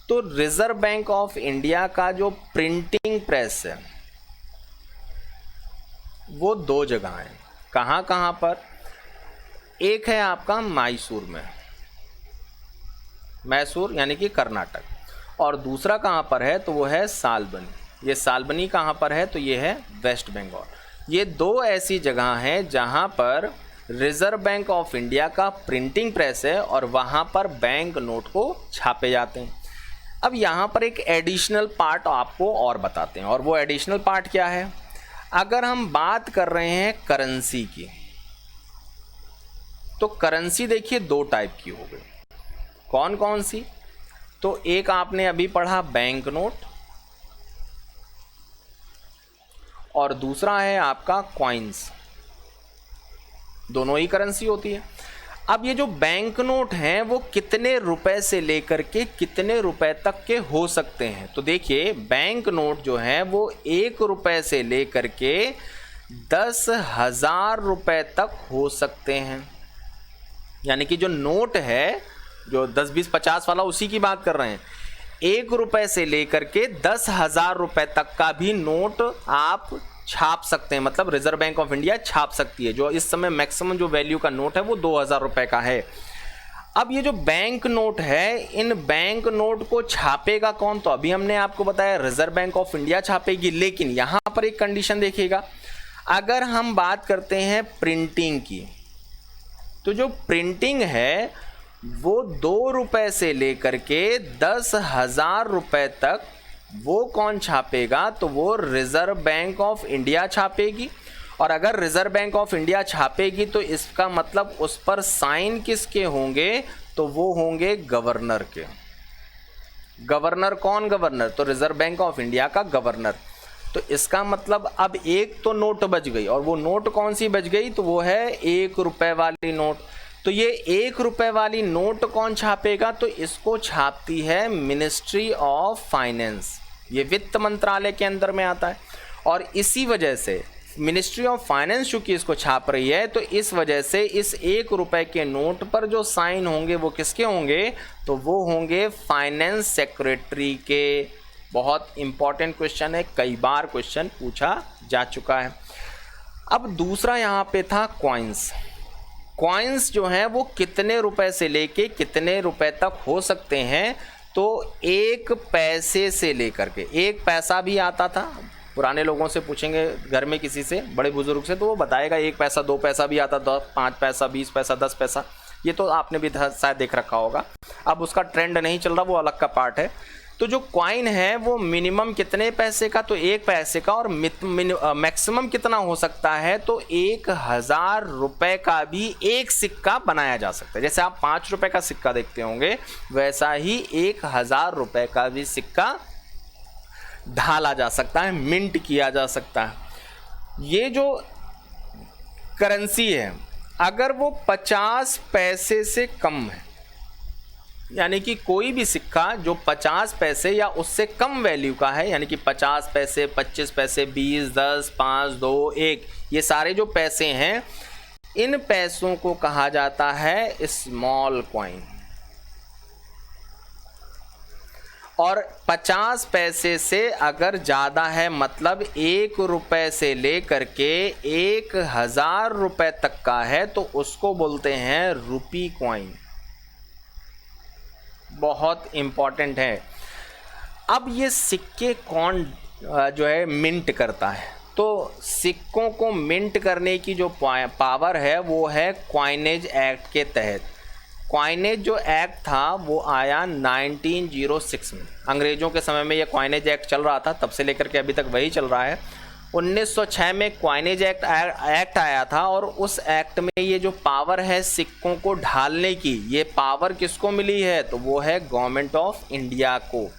तो रिजर्व बैंक ऑफ इंडिया का जो प्रिंटिंग प्रेस है वो दो जगह है। कहाँ कहाँ पर? एक है आपका मैसूर में, मैसूर यानी कि कर्नाटक, और दूसरा कहाँ पर है? तो वो है सालबनी। ये सालबनी कहाँ पर है? तो ये है वेस्ट बंगाल। ये दो ऐसी जगह हैं जहाँ पर रिजर्व बैंक ऑफ इंडिया का प्रिंटिंग प्रेस है और वहाँ पर बैंक नोट को छापे जाते हैं। अब यहाँ पर एक एडिशनल पार्ट आपको और बताते हैं, और वो एडिशनल पार्ट क्या है? अगर हम बात कर रहे हैं करेंसी की, तो करेंसी देखिए दो टाइप की हो गई। कौन कौन सी? तो एक आपने अभी पढ़ा बैंक नोट, और दूसरा है आपका कॉइन्स। दोनों ही करेंसी होती है। अब ये जो बैंक नोट हैं वो कितने रुपए से लेकर के कितने रुपए तक के हो सकते हैं? तो देखिए बैंक नोट जो है वो 1 रुपए से लेकर के 10,000 रुपए तक हो सकते हैं। यानी कि जो नोट है, जो 10, 20, 50 वाला, उसी की बात कर रहे हैं। 1 रुपए से लेकर के 10,000 रुपए तक का भी नोट आप छाप सकते हैं, मतलब रिजर्व बैंक ऑफ इंडिया छाप सकती है। जो इस समय मैक्सिमम जो वैल्यू का नोट है वो 2,000 रुपए का है। अब ये जो बैंक नोट है, इन बैंक नोट को छापेगा कौन? तो अभी हमने आपको बताया रिजर्व बैंक ऑफ इंडिया छापेगी, लेकिन यहां पर एक कंडीशन देखिएगा। अगर हम बात करते हैं प्रिंटिंग की, तो जो प्रिंटिंग है वो 2 रुपए से लेकर के 10,000 रुपए तक वो कौन छापेगा? तो वो रिजर्व बैंक ऑफ इंडिया छापेगी। और अगर रिजर्व बैंक ऑफ इंडिया छापेगी तो इसका मतलब उस पर साइन किसके होंगे? तो वो होंगे गवर्नर के। गवर्नर कौन? गवर्नर तो रिजर्व बैंक ऑफ इंडिया का गवर्नर। तो इसका मतलब अब एक तो नोट बच गई, और वो नोट कौन सी बच गई? तो वो है 1 रुपए वाली नोट। तो ये 1 रुपए वाली नोट कौन छापेगा? तो इसको छापती है मिनिस्ट्री ऑफ फाइनेंस। ये वित्त मंत्रालय के अंदर में आता है, और इसी वजह से मिनिस्ट्री ऑफ फाइनेंस चूंकि इसको छाप रही है, तो इस वजह से इस 1 रुपए के नोट पर जो साइन होंगे वो किसके होंगे? तो वो होंगे फाइनेंस सेक्रेटरी के। बहुत इंपॉर्टेंट क्वेश्चन है, कई बार क्वेश्चन पूछा जा चुका है। अब दूसरा यहाँ पे था कॉइन्स। कॉइन्स जो हैं वो कितने रुपए से लेके कितने रुपए तक हो सकते हैं? तो 1 पैसे से लेकर के, 1 पैसा भी आता था। पुराने लोगों से पूछेंगे घर में किसी से, बड़े बुजुर्ग से, तो वो बताएगा 1 पैसा, 2 पैसा भी आता था, 5 पैसा, 20 पैसा, 10 पैसा। ये तो आपने भी शायद देख रखा होगा। अब उसका ट्रेंड नहीं चल रहा, वो अलग का पार्ट है। तो जो कॉइन है वो मिनिमम कितने पैसे का? तो 1 पैसे का, और मैक्सिमम कितना हो सकता है? तो 1,000 रुपए का भी एक सिक्का बनाया जा सकता है। जैसे आप 5 रुपए का सिक्का देखते होंगे, वैसा ही 1,000 रुपए का भी सिक्का ढाला जा सकता है, मिंट किया जा सकता है। ये जो करेंसी है, अगर वो 50 पैसे से कम है, यानी कि कोई भी सिक्का जो 50 पैसे या उससे कम वैल्यू का है, यानी कि 50 पैसे, 25 पैसे, 20, 10, 5, 2, 1, ये सारे जो पैसे हैं, इन पैसों को कहा जाता है स्मॉल कॉइन। और 50 पैसे से अगर ज़्यादा है, मतलब 1 रुपये से लेकर के 1000 रुपये तक का है, तो उसको बोलते हैं रुपी कॉइन। बहुत इम्पॉर्टेंट है। अब ये सिक्के कौन जो है मिंट करता है? तो सिक्कों को मिंट करने की जो पावर है वो है कॉइनेज एक्ट के तहत। कॉइनेज जो एक्ट था वो आया 1906 में। अंग्रेज़ों के समय में ये कॉइनेज एक्ट चल रहा था, तब से लेकर के अभी तक वही चल रहा है। 1906 में कॉइनेज एक्ट आया था और उस एक्ट में ये जो पावर है सिक्कों को ढालने की, ये पावर किसको मिली है? तो वो है गवर्नमेंट ऑफ इंडिया को।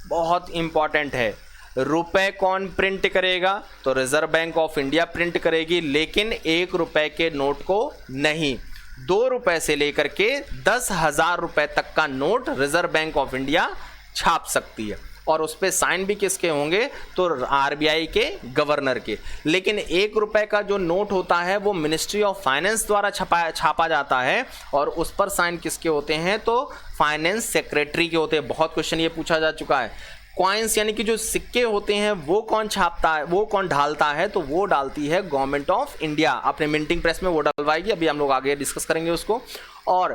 बहुत इम्पॉर्टेंट है। रुपए कौन प्रिंट करेगा? तो reserve bank of India print करेगी, लेकिन 1 रुपये के नोट को नहीं। 2 रुपये से लेकर के 10,000 रुपये तक का note reserve bank of India छाप सकती है, और उस पर साइन भी किसके होंगे? तो आरबीआई के गवर्नर के। लेकिन 1 रुपये का जो नोट होता है वो मिनिस्ट्री ऑफ फाइनेंस द्वारा छापा जाता है, और उस पर साइन किसके होते हैं? तो फाइनेंस सेक्रेटरी के होते हैं। बहुत क्वेश्चन ये पूछा जा चुका है। कॉइन्स यानी कि जो सिक्के होते हैं वो कौन छापता है, वो कौन ढालता है? तो वो डालती है गवर्नमेंट ऑफ इंडिया। अपने मिंटिंग प्रेस में वो डलवाएगी, अभी हम लोग आगे डिस्कस करेंगे उसको। और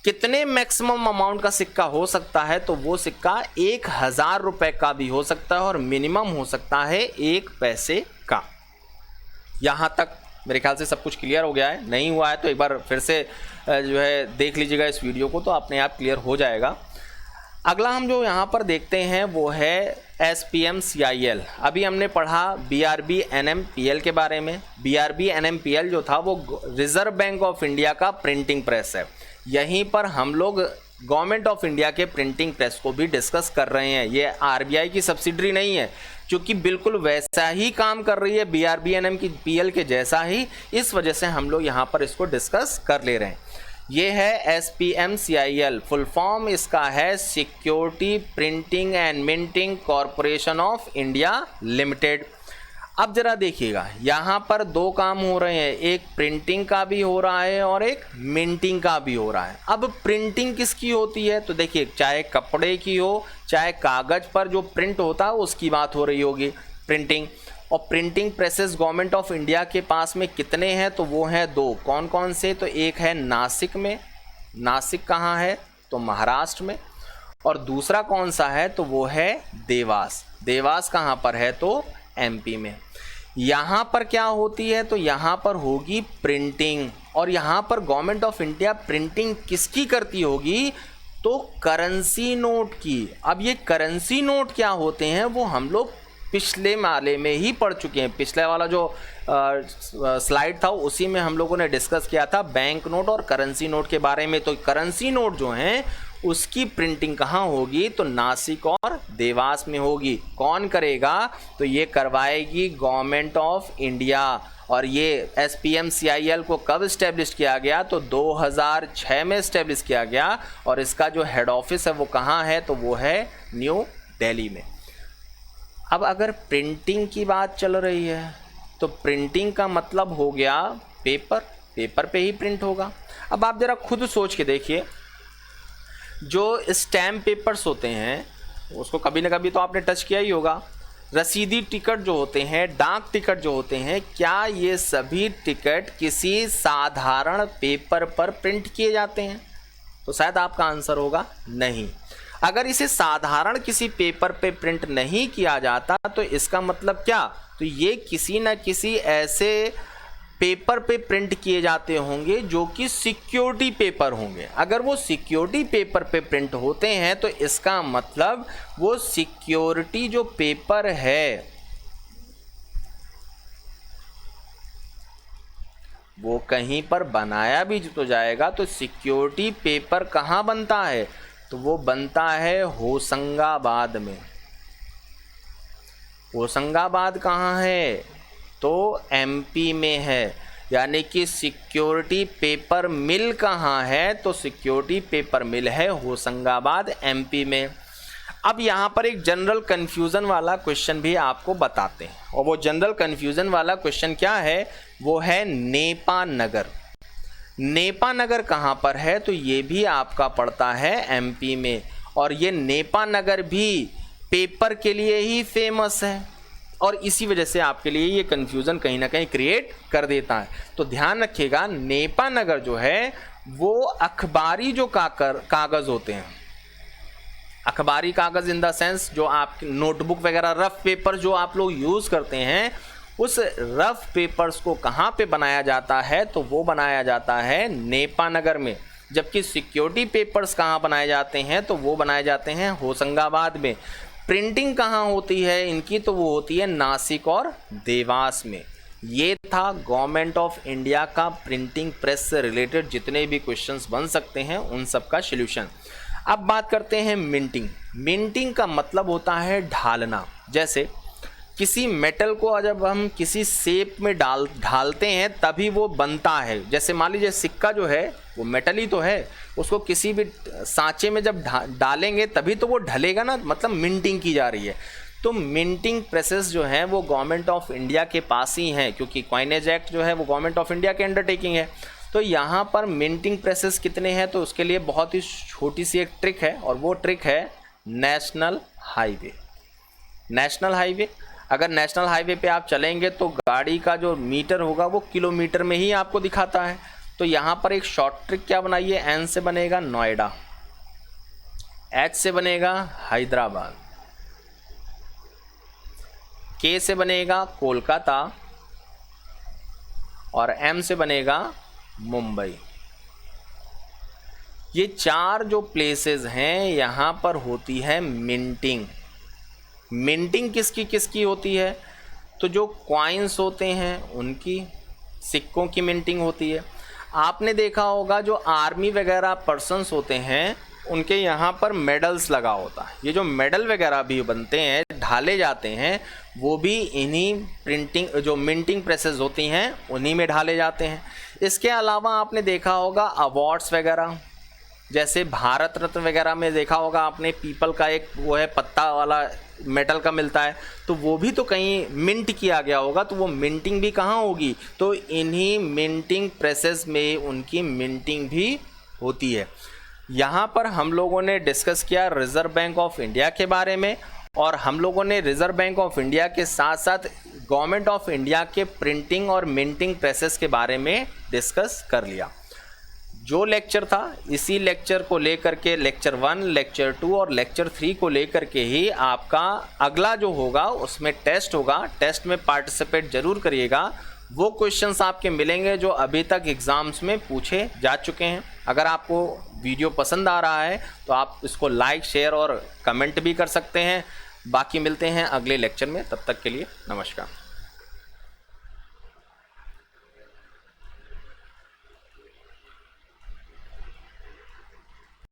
कितने मैक्सिमम अमाउंट का सिक्का हो सकता है? तो वो सिक्का 1000 रुपये का भी हो सकता है, और मिनिमम हो सकता है 1 पैसे का। यहाँ तक मेरे ख्याल से सब कुछ क्लियर हो गया है। नहीं हुआ है तो एक बार फिर से जो है देख लीजिएगा इस वीडियो को, तो अपने आप क्लियर हो जाएगा। अगला हम जो यहाँ पर देखते हैं वो है SPM-CIL। अभी हमने पढ़ा BRB-NMPL के बारे में। BRB-NMPL जो था वो रिजर्व बैंक ऑफ इंडिया का प्रिंटिंग प्रेस है। यहीं पर हम लोग गवर्नमेंट ऑफ इंडिया के प्रिंटिंग प्रेस को भी डिस्कस कर रहे हैं। ये RBI की सब्सिडरी नहीं है, क्योंकि बिल्कुल वैसा ही काम कर रही है BRB-NMPL के जैसा ही, इस वजह से हम लोग यहाँ पर इसको डिस्कस कर ले रहे हैं। ये है SPM-CIL। फुल फॉर्म इसका है security printing and minting corporation of India limited. अब जरा देखिएगा, यहाँ पर 2 काम हो रहे हैं, एक प्रिंटिंग का भी हो रहा है और एक मिंटिंग का भी हो रहा है। अब प्रिंटिंग किसकी होती है? तो देखिए, चाहे कपड़े की हो चाहे कागज़ पर जो प्रिंट होता है उसकी बात हो रही होगी, प्रिंटिंग। और printing presses government of India के पास में कितने हैं? तो वो हैं 2। कौन कौन से? तो एक है नासिक में। नासिक कहाँ है? तो महाराष्ट्र में। और दूसरा कौन सा है? तो वो है देवास। देवास कहाँ पर है? तो MP में। यहाँ पर क्या होती है? तो यहाँ पर होगी प्रिंटिंग। और यहाँ पर गवर्नमेंट ऑफ इंडिया प्रिंटिंग किसकी करती होगी? तो करेंसी नोट की। अब ये करेंसी नोट क्या होते हैं वो हम लोग पिछले वाले में ही पढ़ चुके हैं। पिछले वाला जो स्लाइड था उसी में हम लोगों ने डिस्कस किया था बैंक नोट और करेंसी नोट के बारे में। तो करेंसी नोट जो हैं उसकी प्रिंटिंग कहाँ होगी? तो नासिक और देवास में होगी। कौन करेगा? तो ये करवाएगी गवर्नमेंट ऑफ इंडिया। और ये SPM-CIL को कब इस्टेब्लिश किया गया? तो 2006 में इस्टेब्लिश किया गया। और इसका जो हेड ऑफिस है वो कहाँ है? तो वो है न्यू दिल्ली में। अब अगर प्रिंटिंग की बात चल रही है तो प्रिंटिंग का मतलब हो गया पेपर। पेपर पे ही प्रिंट होगा। अब आप ज़रा खुद सोच के देखिए, जो स्टैम्प पेपर्स होते हैं उसको कभी ना कभी तो आपने टच किया ही होगा। रसीदी टिकट जो होते हैं, डाक टिकट जो होते हैं, क्या ये सभी टिकट किसी साधारण पेपर पर प्रिंट किए जाते हैं? तो शायद आपका आंसर होगा नहीं। अगर इसे साधारण किसी पेपर पे प्रिंट नहीं किया जाता तो इसका मतलब क्या? तो ये किसी न किसी ऐसे पेपर पे प्रिंट किए जाते होंगे जो कि सिक्योरिटी पेपर होंगे। अगर वो सिक्योरिटी पेपर पे प्रिंट होते हैं तो इसका मतलब वो सिक्योरिटी जो पेपर है वो कहीं पर बनाया भी तो जाएगा। तो सिक्योरिटी पेपर कहाँ बनता है? तो वो बनता है होशंगाबाद में। होशंगाबाद कहाँ है? तो MP में है। यानी कि सिक्योरिटी पेपर मिल कहाँ है? तो सिक्योरिटी पेपर मिल है होशंगाबाद MP में। अब यहाँ पर एक जनरल कन्फ्यूज़न वाला क्वेश्चन भी आपको बताते हैं, और वो जनरल कन्फ्यूज़न वाला क्वेश्चन क्या है? वो है नेपा नगर। नेपा नगर कहाँ पर है? तो ये भी आपका पड़ता है MP में। और ये नेपा नगर भी पेपर के लिए ही फेमस है, और इसी वजह से आपके लिए ये कन्फ्यूज़न कहीं ना कहीं क्रिएट कर देता है। तो ध्यान रखिएगा, नेपा नगर जो है वो अखबारी जो कागज़ होते हैं, अखबारी कागज़ इन द सेंस जो आप नोटबुक वगैरह रफ पेपर जो आप लोग यूज़ करते हैं, उस रफ पेपर्स को कहाँ पे बनाया जाता है, तो वो बनाया जाता है नेपा नगर में। जबकि सिक्योरिटी पेपर्स कहाँ बनाए जाते हैं, तो वो बनाए जाते हैं होशंगाबाद में। प्रिंटिंग कहाँ होती है इनकी, तो वो होती है नासिक और देवास में। ये था गवर्नमेंट ऑफ इंडिया का प्रिंटिंग प्रेस से रिलेटेड जितने भी क्वेश्चंस बन सकते हैं उन सब का सॉल्यूशन। अब बात करते हैं मिंटिंग। मिंटिंग का मतलब होता है ढालना। जैसे किसी मेटल को जब हम किसी शेप में ढालते हैं तभी वो बनता है। जैसे मान लीजिए सिक्का जो है वो मेटल ही तो है, उसको किसी भी सांचे में जब डालेंगे तभी तो वो ढलेगा ना, मतलब मिंटिंग की जा रही है। तो मिंटिंग प्रेसेस जो हैं वो गवर्नमेंट ऑफ इंडिया के पास ही हैं, क्योंकि कॉइनेज एक्ट जो है वो गवर्नमेंट ऑफ इंडिया के अंडरटेकिंग है। तो यहाँ पर मिंटिंग प्रेसेस कितने हैं, तो उसके लिए बहुत ही छोटी सी एक ट्रिक है, और वो ट्रिक है नेशनल हाईवे। नेशनल हाईवे, अगर नेशनल हाईवे पे आप चलेंगे तो गाड़ी का जो मीटर होगा वो किलोमीटर में ही आपको दिखाता है। तो यहाँ पर एक शॉर्ट ट्रिक क्या बनाइए, एन से बनेगा नोएडा, एच से बनेगा हैदराबाद, के से बनेगा कोलकाता, और एम से बनेगा मुंबई। ये चार जो प्लेसेस हैं यहाँ पर होती है मिंटिंग। मिंटिंग किसकी किसकी होती है, तो जो कॉइन्स होते हैं उनकी, सिक्कों की मिंटिंग होती है। आपने देखा होगा जो आर्मी वगैरह पर्सन्स होते हैं उनके यहाँ पर मेडल्स लगा होता है। ये जो मेडल वगैरह भी बनते हैं, ढाले जाते हैं, वो भी इन्हीं प्रिंटिंग जो मिंटिंग प्रेसेस होती हैं उन्हीं में ढाले जाते हैं। इसके अलावा आपने देखा होगा अवार्ड्स वगैरह, जैसे भारत रत्न वगैरह में देखा होगा आपने, पीपल का एक वो है पत्ता वाला मेटल का मिलता है, तो वो भी तो कहीं मिंट किया गया होगा। तो वो मिंटिंग भी कहाँ होगी, तो इन्हीं मिंटिंग प्रेसेस में उनकी मिंटिंग भी होती है। यहाँ पर हम लोगों ने डिस्कस किया रिज़र्व बैंक ऑफ इंडिया के बारे में, और हम लोगों ने रिज़र्व बैंक ऑफ इंडिया के साथ साथ गवर्नमेंट ऑफ इंडिया के प्रिंटिंग और मिंटिंग प्रेसेस के बारे में डिस्कस कर लिया। जो लेक्चर था इसी लेक्चर को लेकर के लेक्चर 1, लेक्चर 2 और लेक्चर 3 को लेकर के ही आपका अगला जो होगा उसमें टेस्ट होगा। टेस्ट में पार्टिसिपेट जरूर करिएगा। वो क्वेश्चंस आपके मिलेंगे जो अभी तक एग्ज़ाम्स में पूछे जा चुके हैं। अगर आपको वीडियो पसंद आ रहा है तो आप इसको लाइक, शेयर और कमेंट भी कर सकते हैं। बाकी मिलते हैं अगले लेक्चर में, तब तक के लिए नमस्कार।